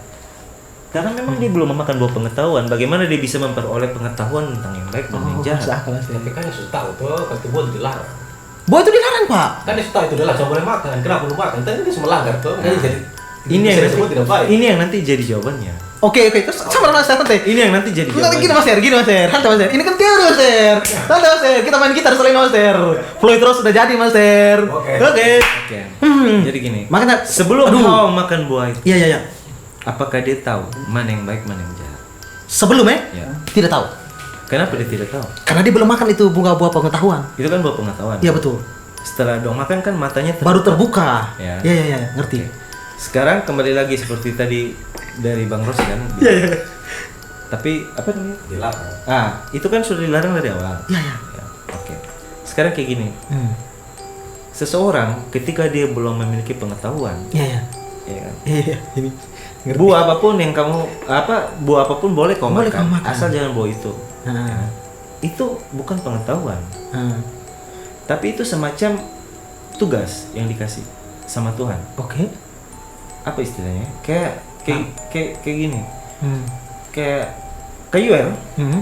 Karena memang dia belum memakan buah pengetahuan. Bagaimana dia bisa memperoleh pengetahuan tentang yang baik dan yang jahat? Tapi kan dia sudah tahu tuh kalau itu buah itu dilarang. Buah itu dilarang, Pak. Kan dia sudah tahu itu dilarang, cuma boleh makan. Kenapa belum makan? Tadi dia semua melanggar tuh. Kan jadi Ini yang bisa nanti, disebut tidak baik. ini yang nanti jadi jawabannya. Oke. Terus sabar Mas santai. Ini yang nanti jadi Nanti gini jawabannya. Mas Her. Santai Mas Her. Ini kan teori Mas Her. Santai Mas Her. Kita main gitar selain Mas Her. Flow terus sudah jadi Mas Her. Oke. Oke. Oke. Hmm. Jadi gini. Makanya Sebelum Hawa makan buah itu, Iya. apakah dia tahu mana yang baik, mana yang jahat? Sebelum Ya. tidak tahu. Kenapa dia tidak tahu? Karena dia belum makan itu bunga buah pengetahuan. Itu kan buah pengetahuan. Iya betul. Setelah dong makan kan matanya Baru terbuka. Ya. Iya, ngerti. Sekarang kembali lagi seperti tadi dari Bang Ros kan. Iya. Tapi apa namanya? Dilarang. Itu kan sudah dilarang dari awal. Iya. Ya, oke. Sekarang kayak gini. Hmm. Seseorang ketika dia belum memiliki pengetahuan, Iya. ya kan? Iya, ini. Ngerti. Buah apapun yang kamu buah apapun boleh kau Boleh makan, kau makan. asal jangan buah itu. Nah. Ya. Itu bukan pengetahuan, Nah. tapi itu semacam tugas yang dikasih sama Tuhan. Oke. Apa istilahnya? Kayak gini. Hmm. Kayak Yuel, Hmm.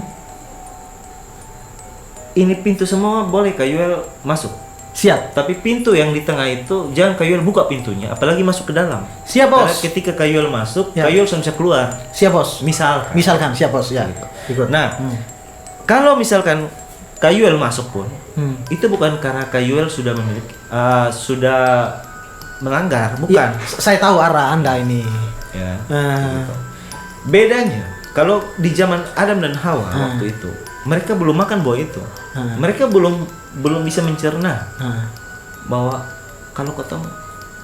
ini pintu semua boleh Yuel masuk. Siap. Tapi pintu yang di tengah itu jangan Yuel buka pintunya, apalagi masuk ke dalam. Siap, Karena Bos. ketika Yuel masuk, Ya. Yuel bisa keluar. Siap, Bos. Misalkan. Misalkan, siap, Bos. Ya. Gitu. Ikut. Nah, Hmm. kalau misalkan Yuel masuk pun, Hmm. itu bukan karena Yuel sudah memiliki sudah melanggar, bukan. Ya, saya tahu arah Anda ini. Ya. Nah. Bedanya kalau di zaman Adam dan Hawa waktu itu, mereka belum makan buah itu. Mereka belum bisa mencerna Nah. bahwa kalau kotong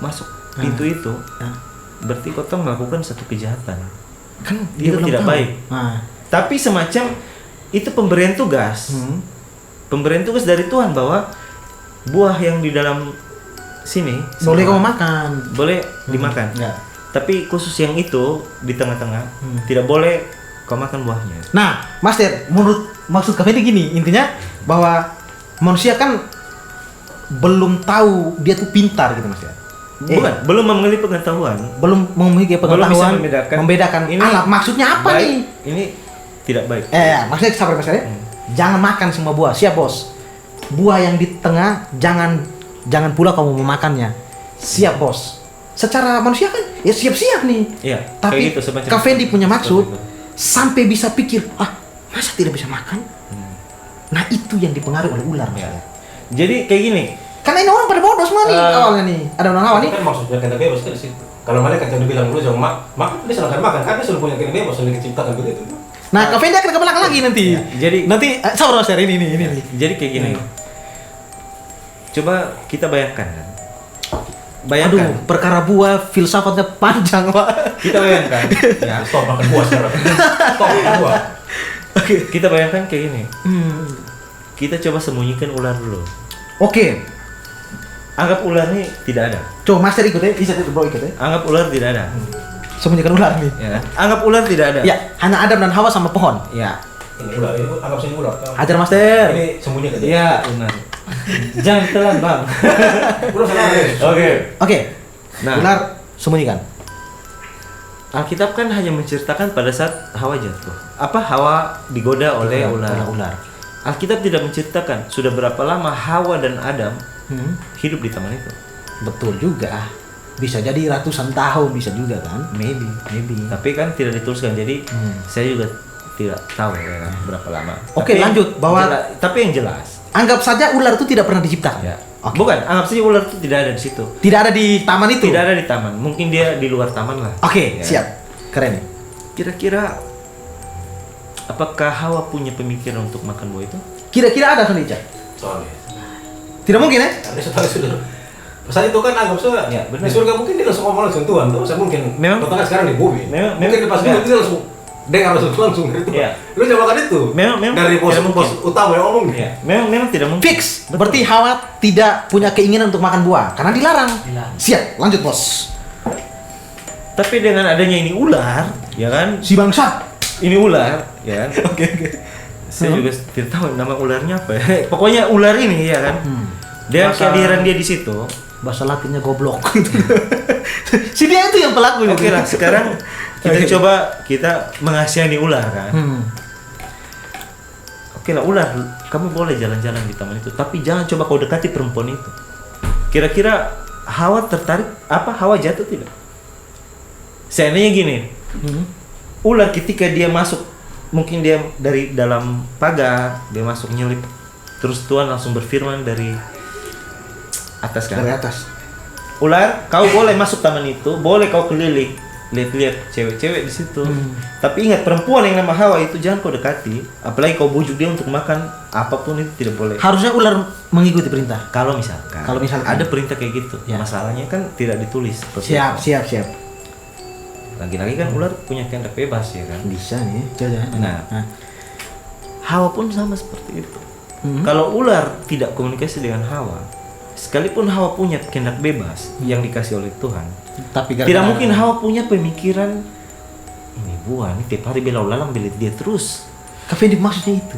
masuk pintu itu, berarti kotong melakukan satu kejahatan. Kan Itu dia belum tidak tahu. baik. Nah. Tapi semacam itu pemberian tugas. Pemberian tugas dari Tuhan bahwa buah yang di dalam sini Boleh semua kamu makan. boleh dimakan. Ya. Tapi khusus yang itu di tengah-tengah tidak boleh kau makan buahnya. Nah, Master, menurut maksud kami ini gini, intinya bahwa manusia kan belum tahu dia tuh pintar gitu, Mas ya. Bukan, belum memiliki pengetahuan. Belum memiliki Belum bisa pengetahuan membedakan ini Allah. Maksudnya apa baik, nih? ini tidak baik. Maksudnya sabar Mas ya. Jangan makan semua buah, siap Bos. Buah yang di tengah jangan pula kamu memakannya. Siap Bos. Secara manusia kan ya siap-siap nih. Iya. Tapi kayak gitu, semacam Kak Fendi punya maksud seperti itu. sampai bisa pikir, masa tidak bisa makan? Nah, itu yang dipengaruhi oleh ular. Mas. Ya. Jadi kayak gini. Karena ini orang pada bodoh semua nih awalnya nih. Ada orang awal nih. Kan maksudnya kena bebas kan di situ. Kalau malaikat yang dibilang dulu sama makan dia silahkan makan karena dia sudah punya kena bebas sudah diciptakan begitu. Nah, Kak Fendi akan ke belakang lagi nanti. Ya, jadi- nanti sabar Mas ini nih. Jadi kayak gini. Coba kita bayangkan kan. Bayangkan. Aduh, perkara buah filsafatnya panjang, Pak. Kita bayangkan. Ya. Stop makan buah sekarang. Stop makan buah. Kita bayangkan kayak gini. Hmm. Kita coba sembunyikan ular dulu. Oke. Anggap ular ini tidak ada. Coba Master ikut ya, bisa bro ikut ya. Anggap ular tidak ada. Sembunyikan ular nih. Ya. Anggap ular tidak ada. Ya, hanya Adam dan Hawa sama pohon. Ya. Ini ular, ini anggap sini ular. Hajar Master. Ini sembunyikan. Iya, benar. Jangan telan, Bang. Ular salah. Oke. Oke. Nah. Ular sembunyikan. Alkitab kan hanya menceritakan pada saat Hawa jatuh. Hawa digoda oleh ular. Alkitab tidak menceritakan sudah berapa lama Hawa dan Adam hidup di taman itu. Betul juga. Bisa jadi ratusan tahun, bisa juga kan? Maybe. Tapi kan tidak dituliskan. Jadi saya juga tidak tahu ya kan berapa lama. Oke, Tapi lanjut, bahwa- tapi yang jelas. Anggap saja ular itu tidak pernah diciptakan. Ya. Oke. Bukan, anggap saja ular itu tidak ada di situ. Tidak ada di taman itu. Tidak ada di taman. Mungkin dia di luar taman lah. Oke, Ya. siap. Keren nih. Kira-kira apakah Hawa punya pemikiran untuk makan buah itu? Kira-kira ada Sondica? Soalnya. Tidak mungkin ya? Karena sudah. Pasal itu kan anggap soalnya. Ya, benar. Di surga mungkin dia langsung ngomong langsung Tuhan, tuh saya mungkin. Memang. Potongnya sekarang di bumi. Memang. Mungkin pas Ya. itu dia langsung dengar langsung gitu. Ya. Lu coba makan itu. Memang Dari bos tidak mungkin. utama yang ngomong. Ya, memang tidak mungkin. Fix. Berarti Hawa tidak punya keinginan untuk makan buah karena dilarang. Siap, lanjut bos. Tapi dengan adanya ini ular, ya kan? Si bangsa. Ini ular, ya kan? Oke. Saya juga tidak tahu nama ularnya apa ya. Pokoknya ular ini, ya kan? Dia Bahasa- kehadiran dia di situ. Bahasa Latinnya goblok. Si dia itu yang pelaku. Oke lah, sekarang kita coba kita mengasihani ular kan. Oke lah ular, kamu boleh jalan-jalan di taman itu, tapi jangan coba kau dekati perempuan itu. Kira-kira Hawa tertarik apa? Hawa jatuh tidak? Seandainya gini, ular ketika dia masuk, mungkin dia dari dalam pagar, dia masuk nyelip, terus Tuhan langsung berfirman dari atas kan? Dari atas. Ular, kau boleh masuk taman itu, boleh kau keliling, lihat-lihat cewek-cewek di situ. Tapi ingat perempuan yang nama Hawa itu jangan kau dekati, apalagi kau bujuk dia untuk makan apapun itu tidak boleh. Harusnya ular mengikuti perintah. Kalau misalkan, ada perintah kayak gitu, Ya. masalahnya kan tidak ditulis. seperti Siap, itu. siap. Lagi-lagi kan ular punya kehendak bebas ya kan. Bisa nih, coba. Nah, Hawa pun sama seperti itu. Kalau ular tidak komunikasi dengan Hawa, sekalipun Hawa punya kehendak bebas yang dikasih oleh Tuhan, Tapi tidak mungkin Hawa punya pemikiran ini buah, ini tiap hari bela lalang belit dia terus. Kafein maksudnya itu.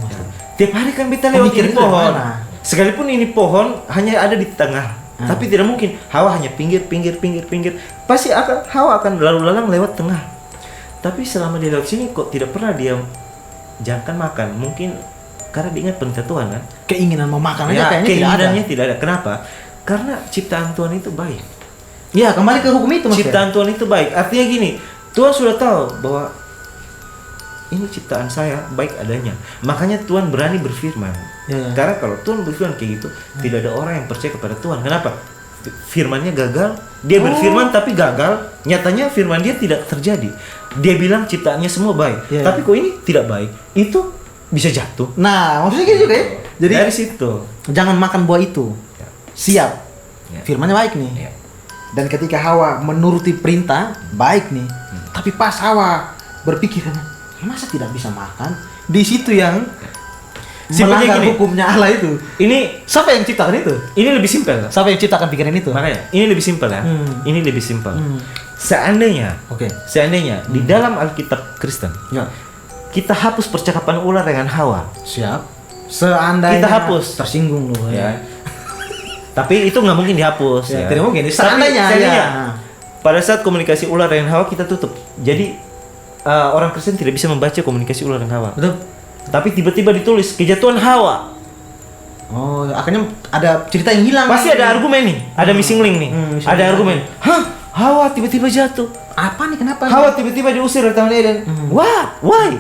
Tiap hari kan kita lewat Pemikiran ini itu dari pohon. mana? Sekalipun ini pohon hanya ada di tengah, tapi tidak mungkin Hawa hanya pinggir. Pasti Hawa akan lalu lalang lewat tengah. Tapi selama dia lewat sini kok tidak pernah dia jangan makan. Mungkin karena dia ingat perintah Tuhan kan. Keinginan mau makan aja Ya, kayaknya tidak ada. keinginannya tidak ada. Kenapa? Karena ciptaan Tuhan itu baik. Ya, kembali ke hukum itu Mas. Ciptaan Tuhan itu baik. Artinya gini, Tuhan sudah tahu bahwa ini ciptaan saya baik adanya. Makanya Tuhan berani berfirman. Ya. Karena kalau Tuhan berfirman kayak gitu, tidak ada orang yang percaya kepada Tuhan. Kenapa? Firmannya gagal. Dia berfirman tapi gagal. Nyatanya firman dia tidak terjadi. Dia bilang ciptaannya semua baik. Ya. Tapi kok ini tidak baik? Itu bisa jatuh. Nah, maksudnya gitu juga ya. Jadi Dari situ. jangan makan buah itu. Ya. Siap. Ya. Firmannya baik nih. Ya. Dan ketika Hawa menuruti perintah, baik nih. Tapi pas Hawa berpikir, masa tidak bisa makan? Di situ yang Simpelnya melanggar gini. hukumnya Allah itu. Ini Siapa yang ciptakan itu? lebih simpel. Siapa yang ciptakan pikiran itu? Makanya ini lebih simpel ya. Ini lebih simpel. Seandainya Oke. di dalam Alkitab Kristen Ya. kita hapus percakapan ular dengan Hawa, Siap. Seandainya Kita hapus. tersinggung loh ya. Tapi itu nggak mungkin dihapus. Ya, ya. tidak mungkin. Tapi Seandainya, seandainya, ya. pada saat komunikasi ular dengan Hawa kita tutup. Jadi orang Kristen tidak bisa membaca komunikasi ular dengan Hawa. Betul. Tapi tiba-tiba ditulis kejatuhan Hawa. Oh, akhirnya ada cerita yang hilang. Pasti ada argumen nih, ada missing link nih. missing Ada link. argumen. Hah? Hawa tiba-tiba jatuh. Apa nih? Kenapa? Hawa tiba-tiba diusir dari Taman Eden. Wah, why?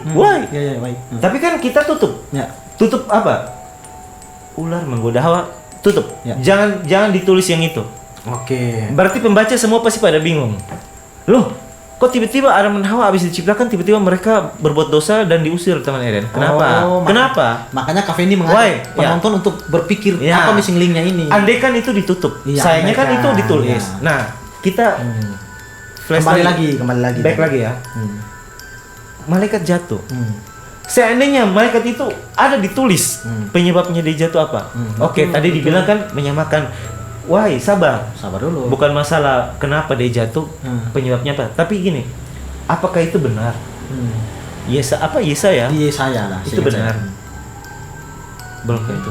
Ya, baik. Tapi kan kita tutup. Ya. Tutup apa? Ular menggoda Hawa. Tutup. Ya. Jangan ditulis yang itu. Oke. Berarti pembaca semua pasti pada bingung. Loh, kok tiba-tiba Adam dan Hawa habis diciptakan tiba-tiba mereka berbuat dosa dan diusir dari Taman Eden? Kenapa? Oh, Kenapa? Makanya Cafe ini Why? mengajak penonton untuk berpikir Ya. apa missing linknya ini. Andai kan itu ditutup. Iya, Sayangnya kan andai itu kan. ditulis. Ya. Nah, kita flash Kembali lagi. Back lagi ya. Malaikat jatuh. Seandainya malaikat itu ada ditulis penyebabnya dia jatuh apa? Oke, tadi dibilang kan menyamakan. Why, sabar. Sabar dulu. Bukan masalah kenapa dia jatuh, penyebabnya apa. Tapi gini, apakah itu benar? Yesaya? Iya, saya lah. Itu seingat benar. saya. Belum tentu.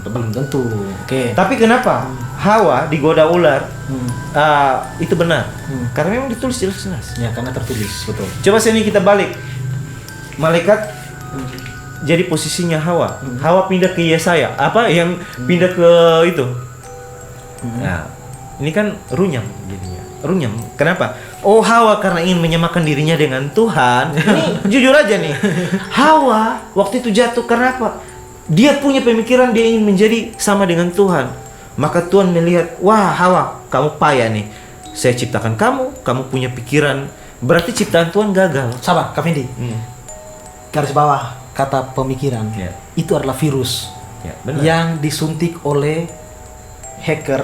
Belum tentu. Oke. Tapi kenapa Hawa digoda ular? Itu benar. Karena memang ditulis jelas-jelas. Ya, karena tertulis, betul. Coba sini kita balik. Malaikat jadi posisinya Hawa. Hawa pindah ke Yesaya. Apa yang pindah ke itu? Nah, ini kan runyam jadinya. Runyam. Kenapa? Oh, Hawa karena ingin menyamakan dirinya dengan Tuhan. Ini jujur aja nih. Hawa waktu itu jatuh karena apa? Dia punya pemikiran dia ingin menjadi sama dengan Tuhan. Maka Tuhan melihat, wah Hawa, kamu payah nih. Saya ciptakan kamu punya pikiran berarti ciptaan Tuhan gagal. Sabar, Kak Fendi. Garis bawah kata pemikiran. Ya. Itu adalah virus Ya, benar. yang disuntik oleh hacker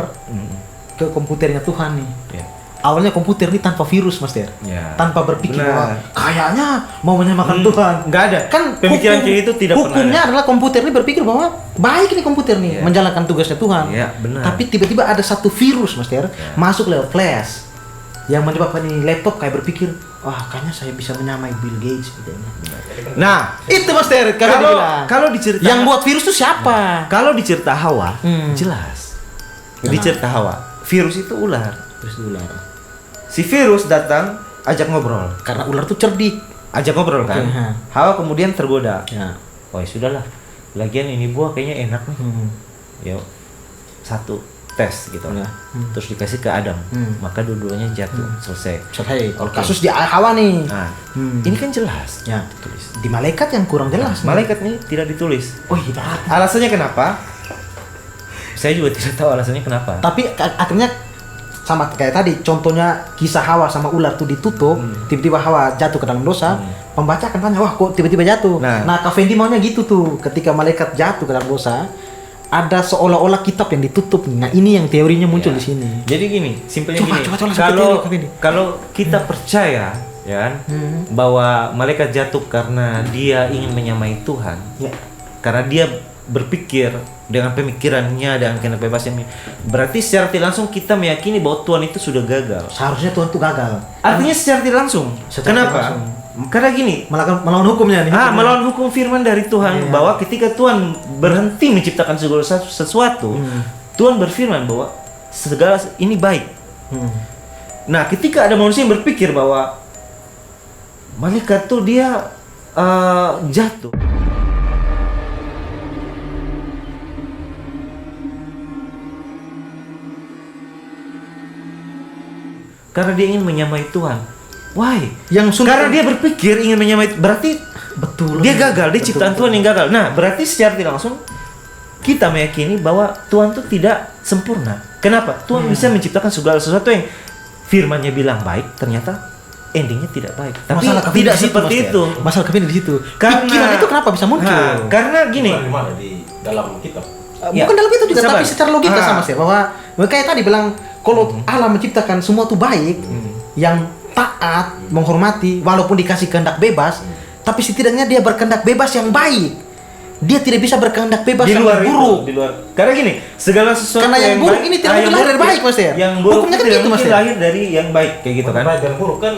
ke komputernya Tuhan nih. Ya. Awalnya komputer ini tanpa virus, Mas Der. Ya. Tanpa berpikir Benar. bahwa kayaknya mau menyamakan Tuhan. Nggak ada. Kan Pemikiran kayak itu tidak pernah hukumnya ada. adalah komputer ini berpikir bahwa baik nih komputer nih Ya. menjalankan tugasnya Tuhan. Ya, benar. Tapi tiba-tiba ada satu virus, Mas Der, masuk lewat flash yang menyebabkan ini laptop kayak berpikir, wah kayaknya saya bisa menyamai Bill Gates gitu. Nah, Itu Mas Der, kalau diceritakan yang buat virus itu siapa? kalau di cerita Hawa Hmm. jelas. Di Kenapa? cerita Hawa, virus itu ular. Terus ular. Si virus datang ajak ngobrol. Karena ular tuh cerdik. Ajak ngobrol kan. Oke, ha. Hawa kemudian tergoda. Ya. Oh, ya sudahlah. Lagian ini buah kayaknya enak nih. Yuk. Satu tes gitu. Ya. Terus dikasih ke Adam. Maka dua-duanya jatuh. Selesai. Selesai. Kalau Oke. kasus di Hawa nih. Nah, Hmm. ini kan jelas. Ya. Tulis. Di malaikat yang kurang jelas. nih. Malaikat nih tidak ditulis. Oh iya. Alasannya kenapa? Saya juga tidak tahu alasannya kenapa. Tapi akhirnya sama kayak tadi contohnya kisah Hawa sama ular tuh ditutup, tiba-tiba Hawa jatuh ke dalam dosa, pembaca akan tanya, wah kok tiba-tiba jatuh. Nah. Kak Fendi maunya gitu tuh, ketika malaikat jatuh ke dalam dosa, ada seolah-olah kitab yang ditutup. Nah ini yang teorinya muncul di sini. Jadi gini, simpelnya Coba, gini. coba, langsung Kalau ke teori, Kak. kalau kita percaya, ya kan, bahwa malaikat jatuh karena dia ingin menyamai Tuhan, Ya. karena dia berpikir dengan pemikirannya dengan kehendak bebasnya, berarti secara tidak langsung kita meyakini bahwa Tuhan itu sudah gagal. Seharusnya Tuhan tuh gagal. Artinya secara tidak langsung. Secara Kenapa? tidak langsung. Karena gini, Melawan hukumnya nih. melawan hukum firman dari Tuhan Iya. bahwa ketika Tuhan berhenti menciptakan segala sesuatu, Tuhan berfirman bahwa segala ini baik. Nah, ketika ada manusia yang berpikir bahwa malaikat tuh dia jatuh. Karena dia ingin menyamai Tuhan. Why? Karena dia berpikir ingin menyamai, berarti betul. dia gagal, dia ciptaan Tuhan yang gagal. Nah, berarti secara tidak langsung kita meyakini bahwa Tuhan itu tidak sempurna. Kenapa? Tuhan bisa menciptakan segala sesuatu yang firman-Nya bilang baik, ternyata endingnya tidak baik. Tapi tidak seperti itu. Masalah kami di situ. Karena Pikiran itu kenapa bisa muncul? Karena gini. Di mana? Di dalam kitab. Bukan dalam itu juga, Sabar. tapi secara logika sama sih. Bahwa kayak tadi bilang, kalau Allah menciptakan semua itu baik, yang taat, menghormati, walaupun dikasih kehendak bebas, tapi setidaknya dia berkehendak bebas yang baik. Dia tidak bisa berkehendak bebas Di yang luar buruk. itu, di luar. Karena gini, segala sesuatu Karena yang buruk ini tidak mungkin lahir dari baik, Mas Der. Yang buruk Hukumnya kan tidak gitu, Mas mungkin Der. lahir dari yang baik, kayak gitu kan. Baik dan buruk kan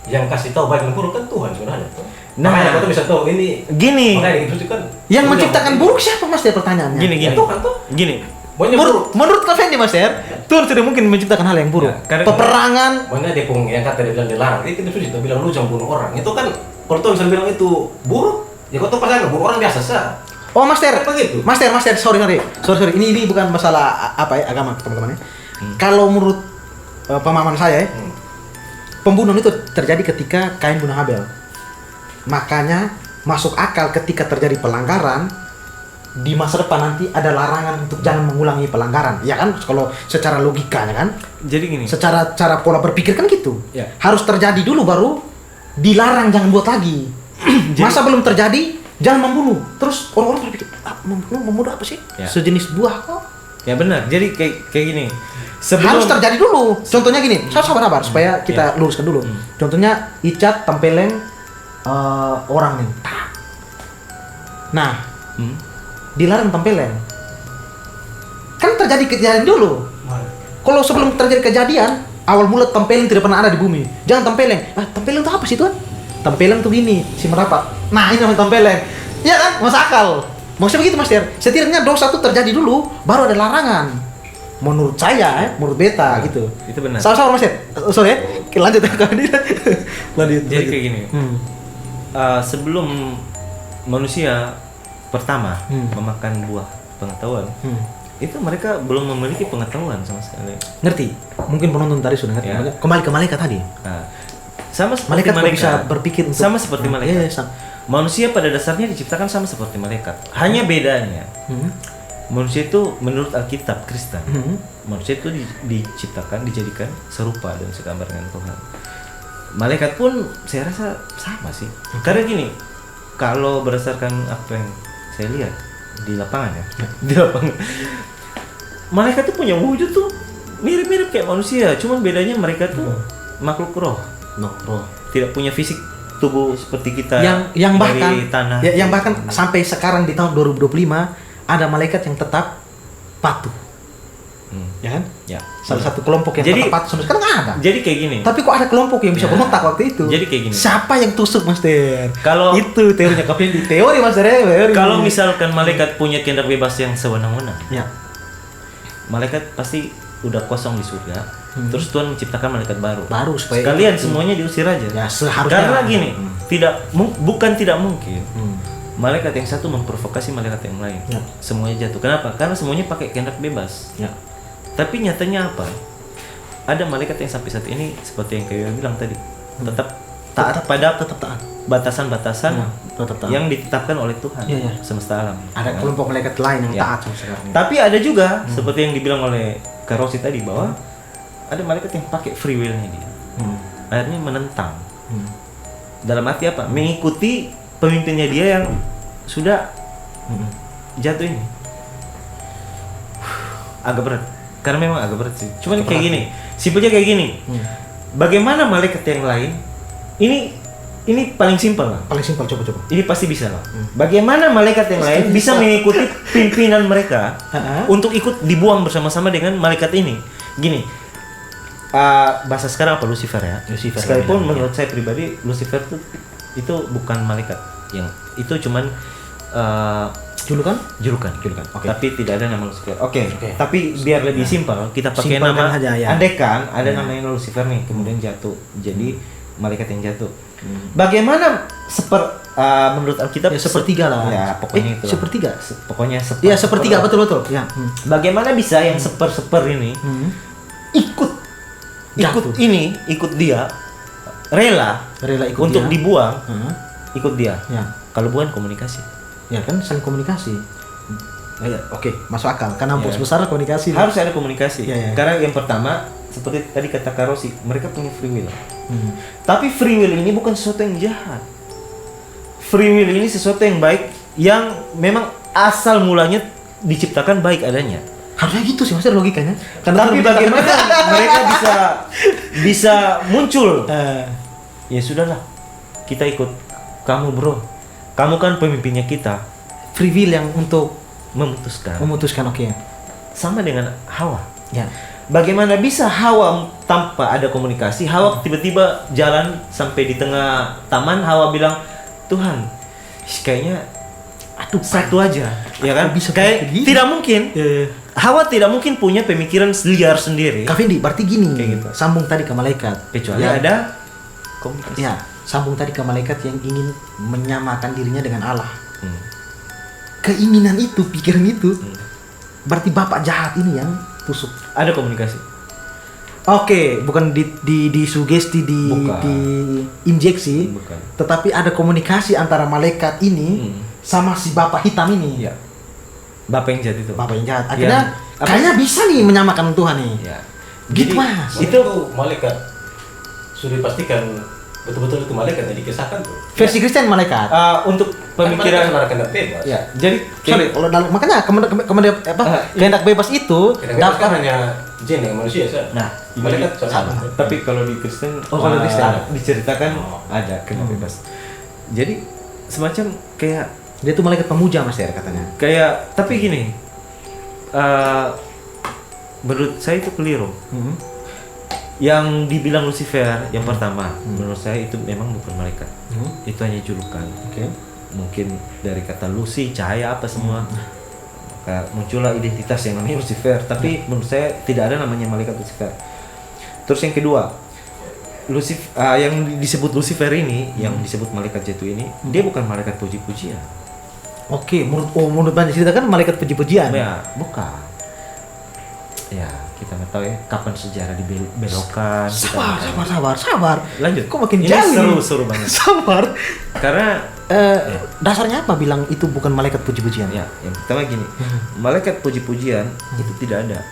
yang kasih tahu baik dan buruk kan Tuhan sebenarnya. Nah. Makanya kita bisa tahu ini. Gini. Makanya itu kan. Yang menciptakan buruk siapa, Mas Der, pertanyaannya? Gini. Ya, Tuhan tuh. Gini. Maunya buruk. Menurut Kak Fendi, Mas Der, Tuhan tidak mungkin menciptakan hal yang buruk. Ya, karena- Peperangan. Makanya dia pun yang kata dia bilang dilarang. Itu kita sudah bilang lu jangan bunuh orang. Itu kan kalau Tuhan misalnya bilang itu buruk, ya kau tuh percaya bunuh orang biasa sah. Oh, Mas Der. Kan begitu. Mas Der, sorry. Ini bukan masalah apa ya, agama teman-teman ya. Kalau menurut pemahaman saya ya, pembunuhan itu terjadi ketika Kain bunuh Habel. Makanya masuk akal ketika terjadi pelanggaran di masa depan nanti ada larangan untuk jangan mengulangi pelanggaran. Ya kan kalau secara logikanya kan, Jadi gini. secara cara pola berpikir kan gitu. Ya. Harus terjadi dulu baru dilarang jangan buat lagi. Masa belum terjadi jangan membunuh. Terus orang-orang berpikir, membunuh apa sih? Ya. Sejenis buah kok. Ya benar. Jadi kayak gini. Harus terjadi dulu. Contohnya gini, sabar supaya kita luruskan dulu. Contohnya Icat tempeleng orang nih. Nah, dilarang tempeleng. Kan terjadi kejadian dulu. Kalau sebelum terjadi kejadian, awal mula tempeleng tidak pernah ada di bumi. Jangan tempeleng. Tempeleng itu apa sih Tuhan? Tempeleng tuh gini, si merapat. Nah, ini namanya tempeleng. Iya kan? Masuk akal. Maksudnya begitu Mas Der. Setidaknya dosa itu terjadi dulu, baru ada larangan. Menurut saya, menurut beta gitu. Itu benar. Sama-sama Mas Der. Sorry ya. Lanjut lanjut. Jadi kayak gini. Sebelum manusia pertama memakan buah pengetahuan, itu mereka belum memiliki pengetahuan sama sekali. Ngerti? Mungkin penonton tadi sudah ngerti. Ya. Kembali ke malaikat tadi. Nah, sama seperti Malaikat kok bisa berpikir untuk sama seperti malaikat. Iya, Manusia pada dasarnya diciptakan sama seperti malaikat. Hanya bedanya, manusia itu menurut Alkitab Kristen, manusia itu diciptakan, dijadikan serupa dan segambar dengan Tuhan. malaikat pun saya rasa sama sih. Karena gini, kalau berdasarkan apa yang saya lihat di lapangan ya, di lapangan, malaikat tuh punya wujud tuh mirip-mirip kayak manusia, cuman bedanya mereka tuh makhluk roh, tidak punya fisik tubuh seperti kita yang dari bahkan tanah. yang bahkan sampai sekarang di tahun 2025 ada malaikat yang tetap patuh. Ya kan? Ya. Salah satu kelompok yang Jadi- tetap patuh sampai sekarang nggak ada. Jadi kayak gini. Tapi kok ada kelompok yang bisa Ya. berontak waktu itu? Jadi kayak gini. Siapa yang tusuk, Mas Der? Kalau- itu teorinya Kak Fendi. Teori Mas Der. Teori. Kalau misalkan malaikat punya kehendak bebas yang sewenang-wenang, ya. malaikat pasti udah kosong di surga. Terus Tuhan menciptakan malaikat baru. Supaya Sekalian semuanya diusir aja. Ya, seharusnya. Karena gini, bukan tidak mungkin. Hmm. Malaikat yang satu memprovokasi malaikat yang lain. Ya. Semuanya jatuh. Kenapa? Karena semuanya pakai kehendak bebas. Ya. Tapi nyatanya apa? Ada malaikat yang sampai saat ini seperti yang kayak bilang tadi, tetap taat pada tetap taat. batasan-batasan Ya, tetap taat. yang ditetapkan oleh Tuhan Ya, ya. semesta alam. Ada kelompok malaikat lain yang Ya. taat sampai sekarang. Tapi ada juga seperti yang dibilang oleh Kak Rosi tadi bahwa ada malaikat yang pakai free will-nya dia. Akhirnya menentang. Dalam arti apa? Mengikuti pemimpinnya dia yang sudah jatuh ini. Agak berat. Karena memang agak berat sih. Cuman kayak gini, simpelnya kayak gini. Bagaimana malaikat yang lain? Ini paling simpel lah. Paling simpel, coba. Ini pasti bisa lah. Bagaimana malaikat yang lain bisa mengikuti pimpinan mereka untuk ikut dibuang bersama-sama dengan malaikat ini? Gini, bahasa sekarang apa Lucifer ya? Lucifer. Sekalipun menurut saya pribadi Lucifer itu bukan malaikat, yang itu cuman Julukan? julukan. Oke. Tapi tidak ada nama Lucifer. Oke. Oke. Tapi biar lebih simpel, kita pakai Simpelkan nama aja, ya. andekan ada namanya Lucifer nih, kemudian jatuh. Jadi malaikat yang jatuh. Bagaimana menurut Alkitab Ya, sepertiga lah. Ya, pokoknya itu. Sepertiga. Pokoknya Iya, sepertiga, betul. Ya. Bagaimana bisa yang seper ini ikut Jatuh. ikut dia rela Rela ikut untuk dia. dibuang, Heeh. ikut dia. Ya. Kalau bukan komunikasi. Ya kan saling komunikasi. Ya, oke, masuk akal. Karena bos Ya. besar komunikasi. Harus ada komunikasi. Ya, ya. Karena yang pertama seperti tadi kata Karosi, mereka punya free will. Tapi free will ini bukan sesuatu yang jahat. Free will ini sesuatu yang baik yang memang asal mulanya diciptakan baik adanya. Harusnya gitu sih, maksudnya logikanya. Tapi bagaimana mereka bisa muncul? Eh, Ya sudahlah, kita ikut kamu bro. Kamu kan pemimpinnya kita. free will yang untuk Memutuskan. oke. Sama dengan Hawa. Ya. Bagaimana bisa Hawa tanpa ada komunikasi? Hawa tiba-tiba jalan sampai di tengah taman. Hawa bilang, Tuhan, kayaknya satu aja, ya kan? bisa Kayak begini? tidak mungkin. Hawa tidak mungkin punya pemikiran liar sendiri. Kak Fendi, berarti gini. Kayak gitu. Sambung tadi ke malaikat. Kecuali Ya. ada komunikasi. Ya, sambung tadi ke malaikat yang ingin menyamakan dirinya dengan Allah. Keinginan itu, pikiran itu, berarti bapak jahat ini yang tusuk. Ada komunikasi. Oke, bukan disugesti, Bukan. diinjeksi, Bukan. tetapi ada komunikasi antara malaikat ini sama si bapak hitam ini. Iya. Bapak yang jahat itu. Bapak yang jahat. Akhirnya Apa? kayaknya bisa nih menyamakan Tuhan nih. Ya. Gitu, Jadi, Mas. Itu malaikat sudah dipastikan betul-betul itu malaikat yang dikisahkan tuh. Versi Kristen malaikat. Untuk Kan pemikiran. malaikat kehendak bebas. Ya, jadi Sorry, kalau makanya kehendak bebas itu Kehendak bebas kan hanya jin dengan manusia saja. Nah, malaikat sama. sama. Tapi kalau di Kristen, Oh, kalau di Kristen. diceritakan Oh. ada kena bebas. Jadi semacam kayak dia tuh malaikat pemuja Mas Der katanya. tapi gini, menurut saya itu keliru. Yang dibilang Lucifer yang pertama, menurut saya itu memang bukan malaikat. Itu hanya julukan. Oke. Mungkin dari kata Lucy, cahaya apa semua. Maka muncullah identitas yang namanya Lucifer. Tapi menurut saya tidak ada namanya malaikat Lucifer. Terus yang kedua, yang disebut Lucifer ini, yang disebut malaikat jatuh ini, dia bukan malaikat puji-pujian. Oke, menurut banyak cerita kan malaikat puji-pujian. Ya, bukan. Ya, kita nggak tahu ya kapan sejarah dibelokkan. kita nggak tahu. Sabar. Lanjut. Kok makin Ini jauh? seru banget. Sabar. Karena Dasarnya apa bilang itu bukan malaikat puji-pujian? ya, yang pertama gini, malaikat puji-pujian itu tidak ada.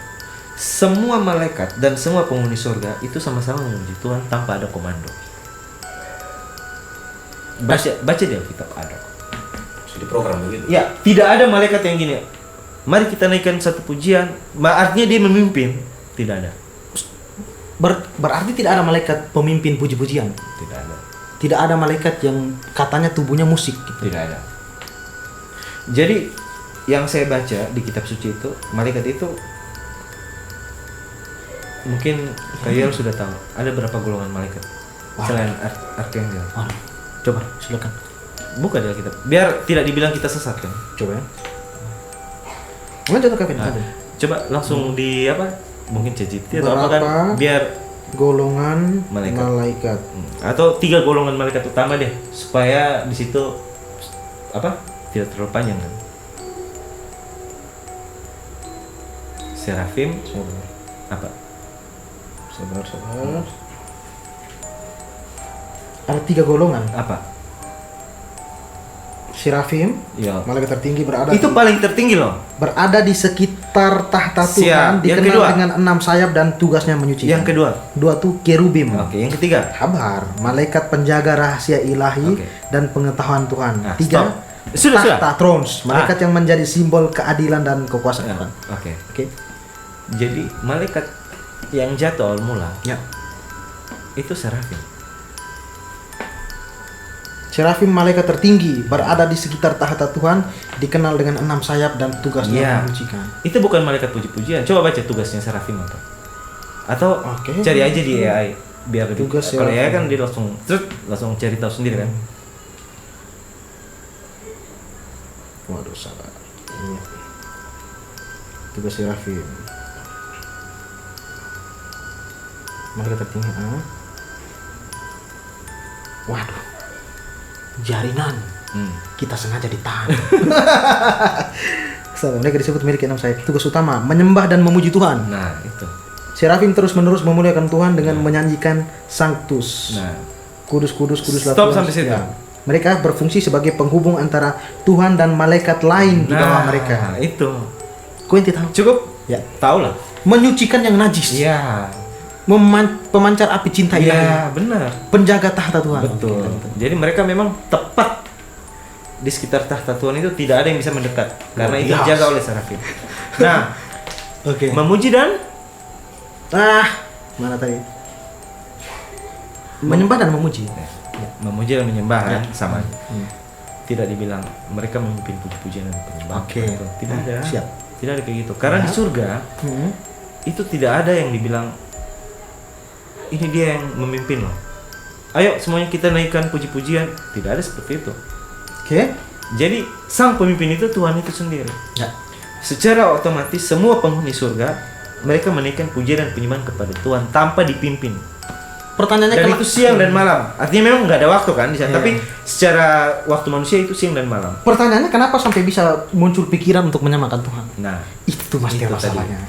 Semua malaikat dan semua penghuni surga itu sama-sama memuji Tuhan tanpa ada komando. Baca di Alkitab ada. Sudah program begitu. Ya, tidak ada malaikat yang gini. Mari kita naikkan satu pujian. Artinya dia memimpin. Tidak ada. Berarti tidak ada malaikat pemimpin puji-pujian. Tidak ada. Tidak ada malaikat yang katanya tubuhnya musik gitu. Tidak ada. Jadi yang saya baca di kitab suci itu, malaikat itu mungkin kalian sudah tahu ada berapa golongan malaikat selain arkanggel. Coba silakan. Buka di Alkitab. Biar tidak dibilang kita sesat kan. Coba ya. Mana contoh Kevin? Coba langsung di apa? Mungkin CGT atau apa kan? Berapa Biar golongan Malaikat. malaikat. atau 3 golongan malaikat utama deh supaya di situ apa? Tidak terlalu panjang kan. Serafim apa? Sabar. Ada 3 golongan. Apa? Serafim, Ya. malaikat tertinggi berada Itu paling tertinggi loh. berada di sekitar tahta Siap. Tuhan, Yang dikenal kedua. dengan 6 sayap dan tugasnya menyucikan. Yang kedua. 2 tuh kerubim. Oke, yang ketiga. Kabar, malaikat penjaga rahasia ilahi Oke. dan pengetahuan Tuhan. Nah, 3 stop. Sudah. tahta thrones, malaikat yang menjadi simbol keadilan dan kekuasaan Ya, Tuhan. Oke. Oke. Jadi malaikat yang jatuh awal mula Ya. itu serafim. Serafim malaikat tertinggi berada di sekitar tahta Tuhan, dikenal dengan 6 sayap dan tugasnya Iya. menyucikan. Itu bukan malaikat puji-pujian. Coba baca tugasnya serafim apa? Atau Oke. cari aja di AI biar lebih. Tugas Kalau AI serafim. kan dia langsung cari tahu sendiri kan. Waduh, salah. Ini tugas serafim. Malaikat tertinggi. Waduh, jaringan. Kita sengaja ditahan. Salah, mereka disebut milik 6 sayap. Tugas utama menyembah dan memuji Tuhan. Nah, itu. Serafim terus-menerus memuliakan Tuhan dengan menyanyikan Sanctus. Nah, Kudus Stop Tuhan. sampai situ. Ya. Mereka berfungsi sebagai penghubung antara Tuhan dan malaikat lain di bawah mereka. Itu. Kau ente tahu? Cukup? Ya. Tahu lah. Menyucikan yang najis. Iya. Pemancar api cinta ilahi. Iya, benar. Penjaga tahta Tuhan. Betul. Jadi mereka memang tepat di sekitar tahta Tuhan itu tidak ada yang bisa mendekat karena itu Yes. dijaga oleh serafim. Nah, Oke. memuji dan Mana tadi? Menyembah dan memuji. memuji dan menyembah kan sama. Hmm. Tidak dibilang mereka memimpin puji-pujian dan penyembahan. Oke. Gitu. Tidak ada. Siap. Tidak ada kayak gitu. Karena Ya. di surga itu tidak ada yang dibilang ini dia yang memimpin loh. Ayo semuanya kita naikkan puji-pujian. Tidak ada seperti itu. Oke. Jadi sang pemimpin itu Tuhan itu sendiri. Ya. Secara otomatis semua penghuni surga mereka menaikkan pujian dan penyembahan kepada Tuhan tanpa dipimpin. Pertanyaannya Dan kenapa- itu siang dan malam. Artinya memang nggak ada waktu kan di sana. Iya. Tapi secara waktu manusia itu siang dan malam. Pertanyaannya kenapa sampai bisa muncul pikiran untuk menyamakan Tuhan? Nah, Itu mas Itu masalahnya.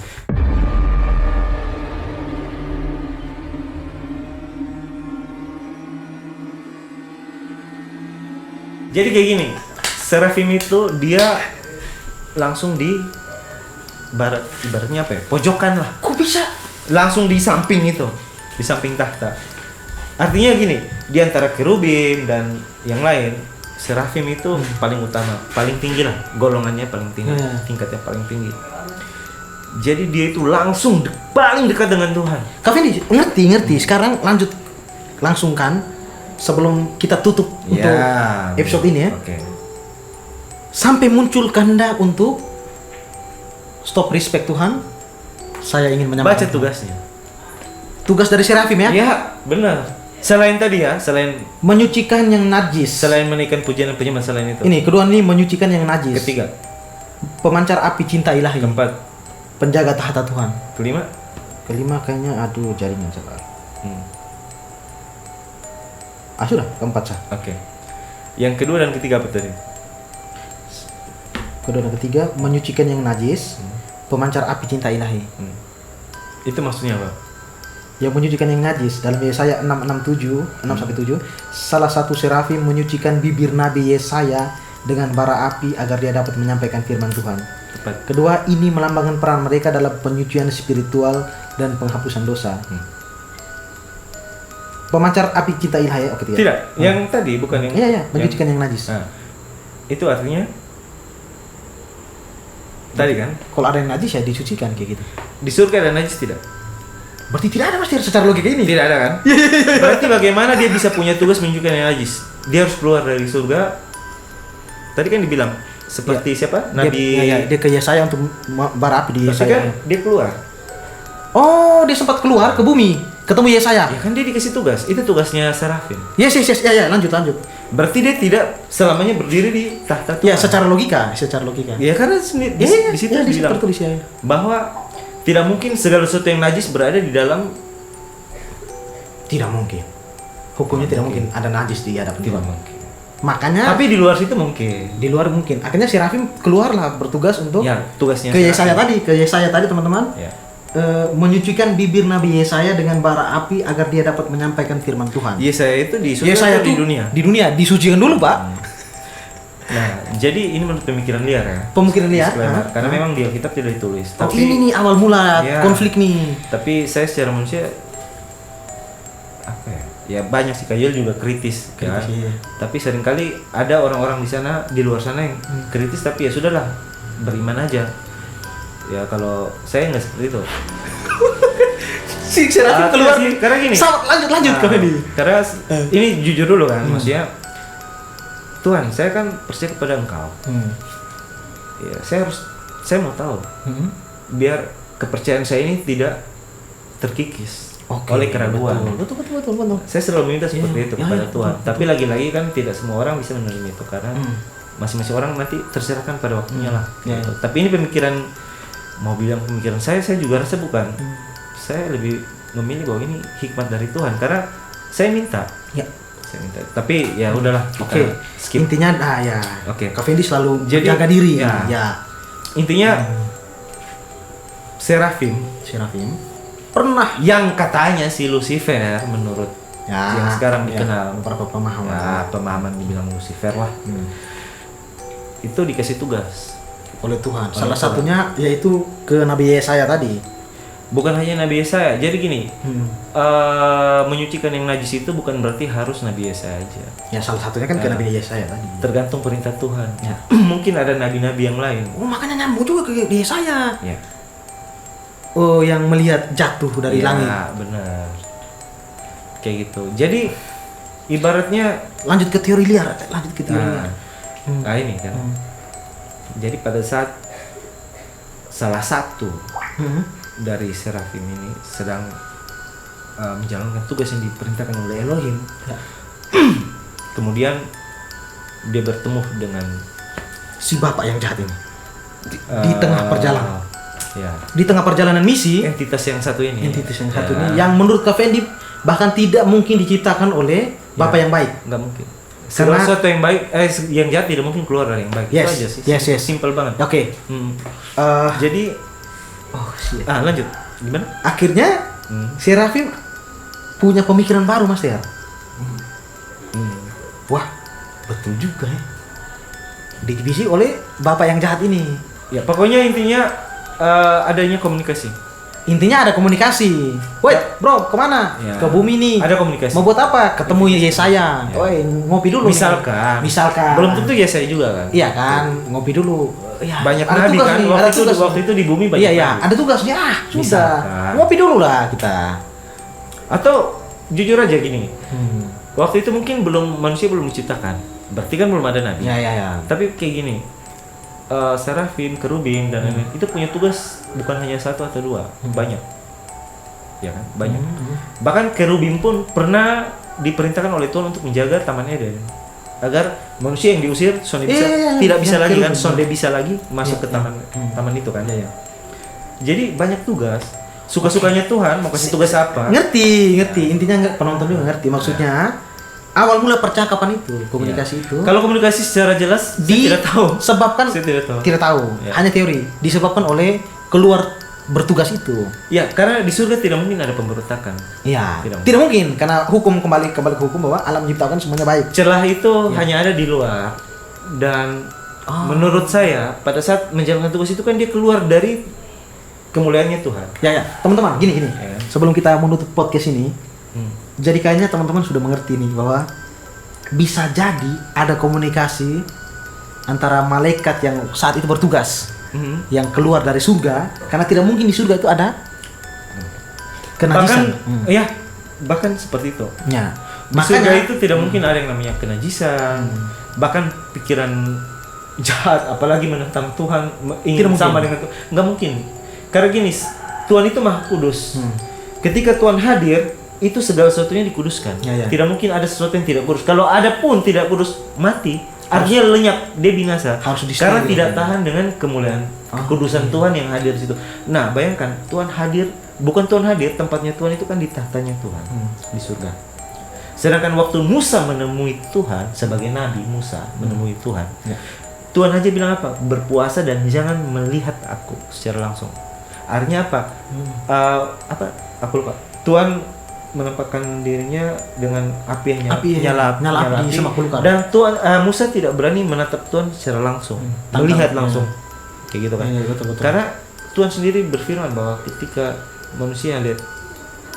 jadi kayak gini. Serafim itu dia langsung di barat, ibaratnya apa ya? Pojokan lah. Kok bisa? Langsung di samping itu, di samping tahta. Artinya gini, di antara kerubim dan yang lain, serafim itu paling utama, paling tinggi lah, golongannya paling tinggi, tingkatnya paling tinggi. Jadi dia itu langsung paling dekat dengan Tuhan. Kevin ngerti. Sekarang lanjut langsung kan sebelum kita tutup untuk episode ini ya. Oke. Sampai muncul kehendak untuk stop respect Tuhan. Saya ingin menyamakan. Baca Tuhan. tugasnya. Tugas dari serafim ya. Ya, benar. Selain tadi ya, selain Menyucikan yang najis. menaikkan pujian dan penyembahan selain itu. Ini kedua ini menyucikan yang najis. Ketiga, Pemancar api cinta ilahi. keempat, Penjaga tahta Tuhan. kelima. Kelima kayaknya aduh jaringan sabar. Sudah keempat sah. Oke. Yang kedua dan ketiga apa tadi? Kedua dan ketiga menyucikan yang najis. Pemancar api cinta ilahi. Itu maksudnya apa? Yang menyucikan yang najis dalam Yesaya 6:7 salah satu serafim menyucikan bibir Nabi Yesaya dengan bara api agar dia dapat menyampaikan firman Tuhan. Tepat. Kedua, ini melambangkan peran mereka dalam penyucian spiritual dan penghapusan dosa. pemancar api cita ilahi. Oke, Tidak, yang tadi bukan yang. Iya, menyucikan yang najis. Nah, itu artinya tadi kan Kalau ada yang najis ya disucikan kayak gitu. di surga ada najis tidak? Berarti tidak ada Mas Tiar secara logika ini. Tidak ada kan? Berarti bagaimana dia bisa punya tugas menyucikan yang najis? Dia harus keluar dari surga. Tadi kan dibilang seperti siapa? Nabi. Dia ke Yesaya untuk bara api di Berarti Yesaya. kan dia keluar. Oh, dia sempat keluar ke bumi, ketemu Yesaya. Ya kan dia dikasih tugas. Itu tugasnya Serafim. Yes. Ya, lanjut. Berarti dia tidak selamanya berdiri di tahta Tuhan. Ya, secara logika. Ya karena di situ dibilang tertulis ya. bahwa tidak mungkin segala sesuatu yang najis berada di dalam. Tidak mungkin. Hukumnya tidak mungkin ada najis di hadapan Tidak Tuhan. mungkin. Makanya Tapi di luar situ mungkin. di luar mungkin. Akhirnya Serafim keluarlah bertugas untuk Ya, tugasnya ke Serafim. Yesaya tadi teman-teman. Ya. Menyucikan bibir Nabi Yesaya dengan bara api agar dia dapat menyampaikan firman Tuhan. Yesaya itu di surga Yesaya atau di tuh dunia. Di dunia disucikan dulu, Pak. Nah, jadi ini menurut pemikiran liar ya. Pemikiran liar. Disclaimer. Hah? Karena memang di Alkitab tidak ditulis. Oh, ini nih awal mula Ya. konflik nih. Tapi saya secara manusia apa ya? Ya banyak sih Kayel juga kritis kan. Kritis, iya. Tapi seringkali ada orang-orang di sana di luar sana yang kritis tapi ya sudahlah beriman aja. Ya kalau saya nggak seperti itu. Si Serafim keluar sih, karena gini. lanjut Nah, ke Fedi. Karena ini jujur dulu kan, maksudnya Tuhan, saya kan percaya kepada Engkau. Ya, saya mau tahu biar kepercayaan saya ini tidak terkikis oleh keraguan. Betul. Saya selalu minta seperti itu Ya, kepada ya, Tuhan. betul. Tapi lagi-lagi kan tidak semua orang bisa menerima itu karena masing-masing orang nanti terserahkan pada waktunya lah. Ya, Gitu. Tapi ini pemikiran, mau bilang pemikiran saya juga rasa bukan. Saya lebih memilih bahwa ini hikmat dari Tuhan karena saya minta. Ya. Saya minta. Tapi ya udahlah kita Oke. skip. Intinya ya. Oke. Kak Fendi selalu Jadi, jaga diri. ya. Ya. Intinya Serafim Serafim pernah yang katanya si Lucifer menurut yang sekarang dikenal beberapa pemahaman. ya, pemahaman dibilang Lucifer lah. Itu dikasih tugas. Oleh Tuhan. Oleh Salah Tuhan. satunya yaitu ke Nabi Yesaya tadi. Bukan hanya Nabi Yesaya. Jadi gini, menyucikan yang najis itu bukan berarti harus Nabi Yesaya aja. Ya salah satunya kan ke Nabi Yesaya tadi. Tergantung perintah Tuhan. Ya. Mungkin ada nabi-nabi yang lain. Oh, makanya nyambung juga ke Yesaya. Ya. Oh, yang melihat jatuh dari Ya, langit. benar. Kayak gitu. Jadi ibaratnya Lanjut ke teori liar. liar. nah ini kan. Jadi pada saat salah satu dari Serafim ini sedang menjalankan tugas yang diperintahkan oleh Elohim. Ya. Kemudian dia bertemu dengan Si bapak yang jahat ini. Di tengah perjalanan. Ya. Di tengah perjalanan misi, Entitas yang satu ini. entitas yang satu Ya. ini yang menurut Kak Fendi bahkan tidak mungkin diciptakan oleh bapak yang baik. Nggak mungkin. Segala Karena- sesuatu yang baik, yang jahat tidak mungkin keluar dari yang baik. Yes. Itu aja sih. Yes. Simple banget. Oke. Jadi, Oh, shit. lanjut. Gimana? Akhirnya Serafim punya pemikiran baru, Mas Ter. Wah, betul juga ya. Divisi oleh bapak yang jahat ini. Ya, pokoknya intinya adanya komunikasi. Intinya ada komunikasi. Woi, bro, kemana? Ya. Ke bumi nih. Ada komunikasi. Mau buat apa? Ketemu Yesaya. Ya. Woi, ngopi dulu. Misalkan. Misalkan. Belum tentu ya saya juga kan. Iya kan, ngopi dulu. Ya, Banyak ada nabi tugas kan. nih, Waktu ada itu, tugas waktu nih. itu di bumi banyak Iya, iya, nabi. ada tugasnya. Sudah. Misalkan. Ngopi dulu lah kita. Atau jujur aja gini. Waktu itu mungkin manusia belum diciptakan. Berarti kan belum ada nabi. Ya, ya, ya. Tapi kayak gini. Serafim, kerubim dan lain-lain itu punya tugas bukan hanya satu atau dua, banyak. Ya kan? Banyak. Bahkan kerubim pun pernah diperintahkan oleh Tuhan untuk menjaga Taman Eden. Agar manusia yang diusir sonde bisa tidak bisa yang lagi kan, kerubim. sonde bisa lagi masuk ke taman itu kan. Jadi banyak tugas. Suka-sukanya Tuhan mau kasih tugas apa? Ngerti. Intinya penonton juga ngerti maksudnya. Awal mula percakapan itu, komunikasi itu. Kalau komunikasi secara jelas saya tidak tahu. Sebabkan Saya tidak tahu. Tidak tahu. Ya. Hanya teori. Disebabkan oleh keluar bertugas itu. Ya, karena di surga tidak mungkin ada pemberontakan. Iya. Tidak Tidak mungkin karena hukum kembali ke hukum bahwa alam menciptakan semuanya baik. Celah itu hanya ada di luar. Dan menurut saya pada saat menjalankan tugas itu kan dia keluar dari kemuliaannya Tuhan. Ya, teman-teman, gini. Ya. Sebelum kita menutup podcast ini, Jadi kayaknya teman-teman sudah mengerti nih bahwa bisa jadi ada komunikasi antara malaikat yang saat itu bertugas yang keluar dari surga, karena tidak mungkin di surga itu ada kenajisan. Bahkan seperti itu. Ya. Di surga itu tidak mungkin ada yang namanya kenajisan, bahkan pikiran jahat, apalagi menentang Tuhan, ingin sama dengan Tuhan, nggak mungkin. Karena gini, Tuhan itu Maha Kudus. Ketika Tuhan hadir, itu segala sesuatunya dikuduskan. Tidak mungkin ada sesuatu yang tidak kudus. Kalau ada pun tidak kudus, mati. Artinya lenyap, dia binasa. Karena tidak tahan dengan kemuliaan, kekudusan Tuhan yang hadir di situ. Nah, bayangkan Tuhan hadir, bukan Tuhan hadir, tempatnya Tuhan itu kan di tahtanya Tuhan di surga. Sedangkan waktu Musa menemui Tuhan sebagai nabi, Musa menemui Tuhan. Tuhan aja bilang apa? Berpuasa dan jangan melihat aku secara langsung. Artinya apa? Aku lupa. Tuhan menempatkan dirinya dengan api yang nyala di semak belukar. Dan Tuhan Musa tidak berani menatap Tuhan secara langsung, melihat langsung, kayak gitu kan? Betul. Karena Tuhan sendiri berfirman bahwa ketika manusia lihat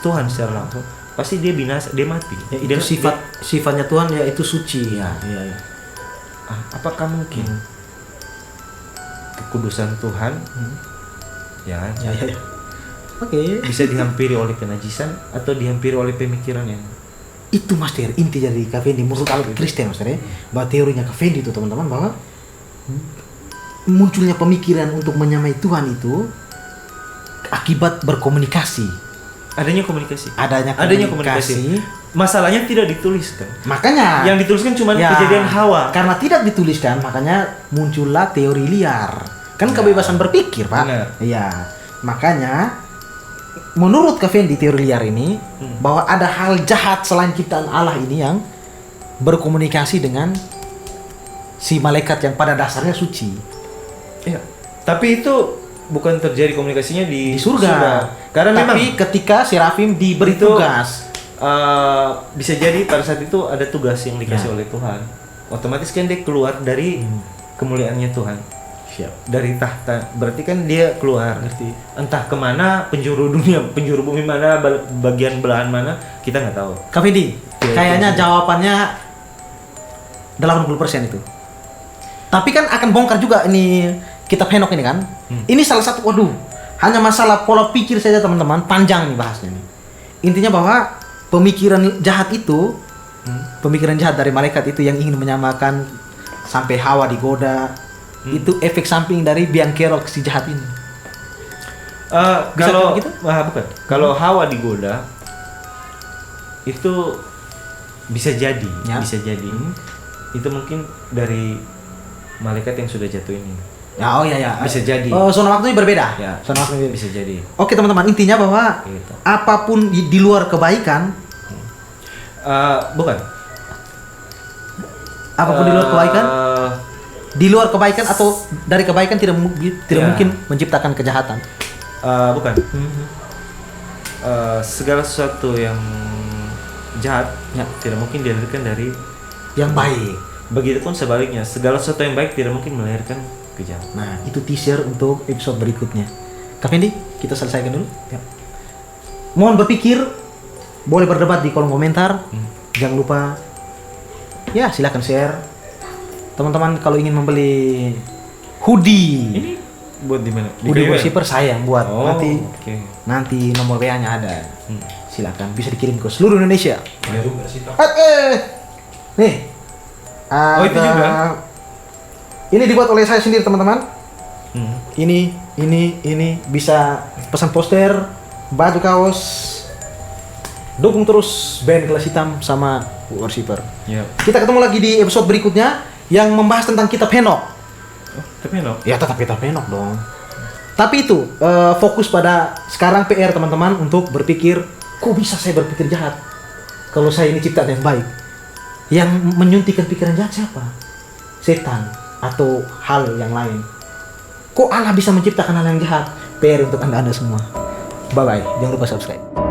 Tuhan secara langsung, pasti dia binasa, dia mati. Itu sifatnya Tuhan yaitu suci. Apakah mungkin kekudusan Tuhan, ya kan? Bisa dihampiri oleh kenajisan atau dihampiri oleh pemikiran yang itu Mas Der, inti dari Kak Fendi menurut Al-Kristen Mas Der, bahwa teorinya Kak Fendi itu teman-teman, bahwa munculnya pemikiran untuk menyamai Tuhan itu akibat berkomunikasi. Adanya komunikasi. Masalahnya tidak dituliskan. Makanya yang dituliskan cuma kejadian Hawa. Karena tidak dituliskan, makanya muncullah teori liar. Kan kebebasan berpikir, Pak. Iya. Makanya menurut Kak Fendi teori liar ini bahwa ada hal jahat selain ciptaan Allah ini yang berkomunikasi dengan si malaikat yang pada dasarnya suci. Iya. Tapi itu bukan terjadi komunikasinya di surga. Karena memang ketika Serafim diberi tugas, bisa jadi pada saat itu ada tugas yang dikasih oleh Tuhan. Otomatis kan dia keluar dari kemuliaannya Tuhan. Dari tahta, berarti kan dia keluar. Entah kemana, penjuru dunia, penjuru bumi mana, bagian belahan mana, kita nggak tahu. Kak Fendi, kayaknya jawabannya 80% itu. Tapi kan akan bongkar juga ini kitab Henok ini kan. Ini salah satu, hanya masalah pola pikir saja teman-teman, panjang nih bahasnya nih. Intinya bahwa pemikiran jahat itu, pemikiran jahat dari malaikat itu yang ingin menyamakan sampai Hawa digoda, itu efek samping dari biang kerok si jahat ini. Kalau gitu? Bukan. Kalau Hawa digoda, itu bisa jadi, itu mungkin dari malaikat yang sudah jatuh ini. Bisa jadi. Zona waktunya berbeda. Zona waktunya bisa jadi. Oke teman-teman, intinya bahwa apapun di luar kebaikan, bukan. Apapun di luar kebaikan, di luar kebaikan atau dari kebaikan tidak mungkin menciptakan kejahatan. Bukan. Segala sesuatu yang jahat tidak mungkin dilahirkan dari yang baik. Begitupun sebaliknya, segala sesuatu yang baik tidak mungkin melahirkan kejahatan. Nah, itu teaser untuk episode berikutnya. Kak Fendi, kita selesaikan dulu. Mohon berpikir, boleh berdebat di kolom komentar. Jangan lupa, silakan share. Teman-teman kalau ingin membeli hoodie, ini buat di mana? Hoodie worshiper saya yang buat. Nanti nomor WA-nya ada. Silakan, bisa dikirim ke seluruh Indonesia. Nih. Itu juga. Ini dibuat oleh saya sendiri teman-teman. Ini bisa pesan poster, baju kaos. Dukung terus band Kelas Hitam sama worshiper. Kita ketemu lagi di episode berikutnya yang membahas tentang kitab Henok. Kitab Henok? Ya tetap kitab Henok dong. Tapi itu fokus pada sekarang PR teman-teman untuk berpikir, kok bisa saya berpikir jahat kalau saya ini ciptaan yang baik? Yang menyuntikkan pikiran jahat siapa? Setan atau hal yang lain? Kok Allah bisa menciptakan hal yang jahat? PR untuk anda semua. Bye bye, jangan lupa subscribe.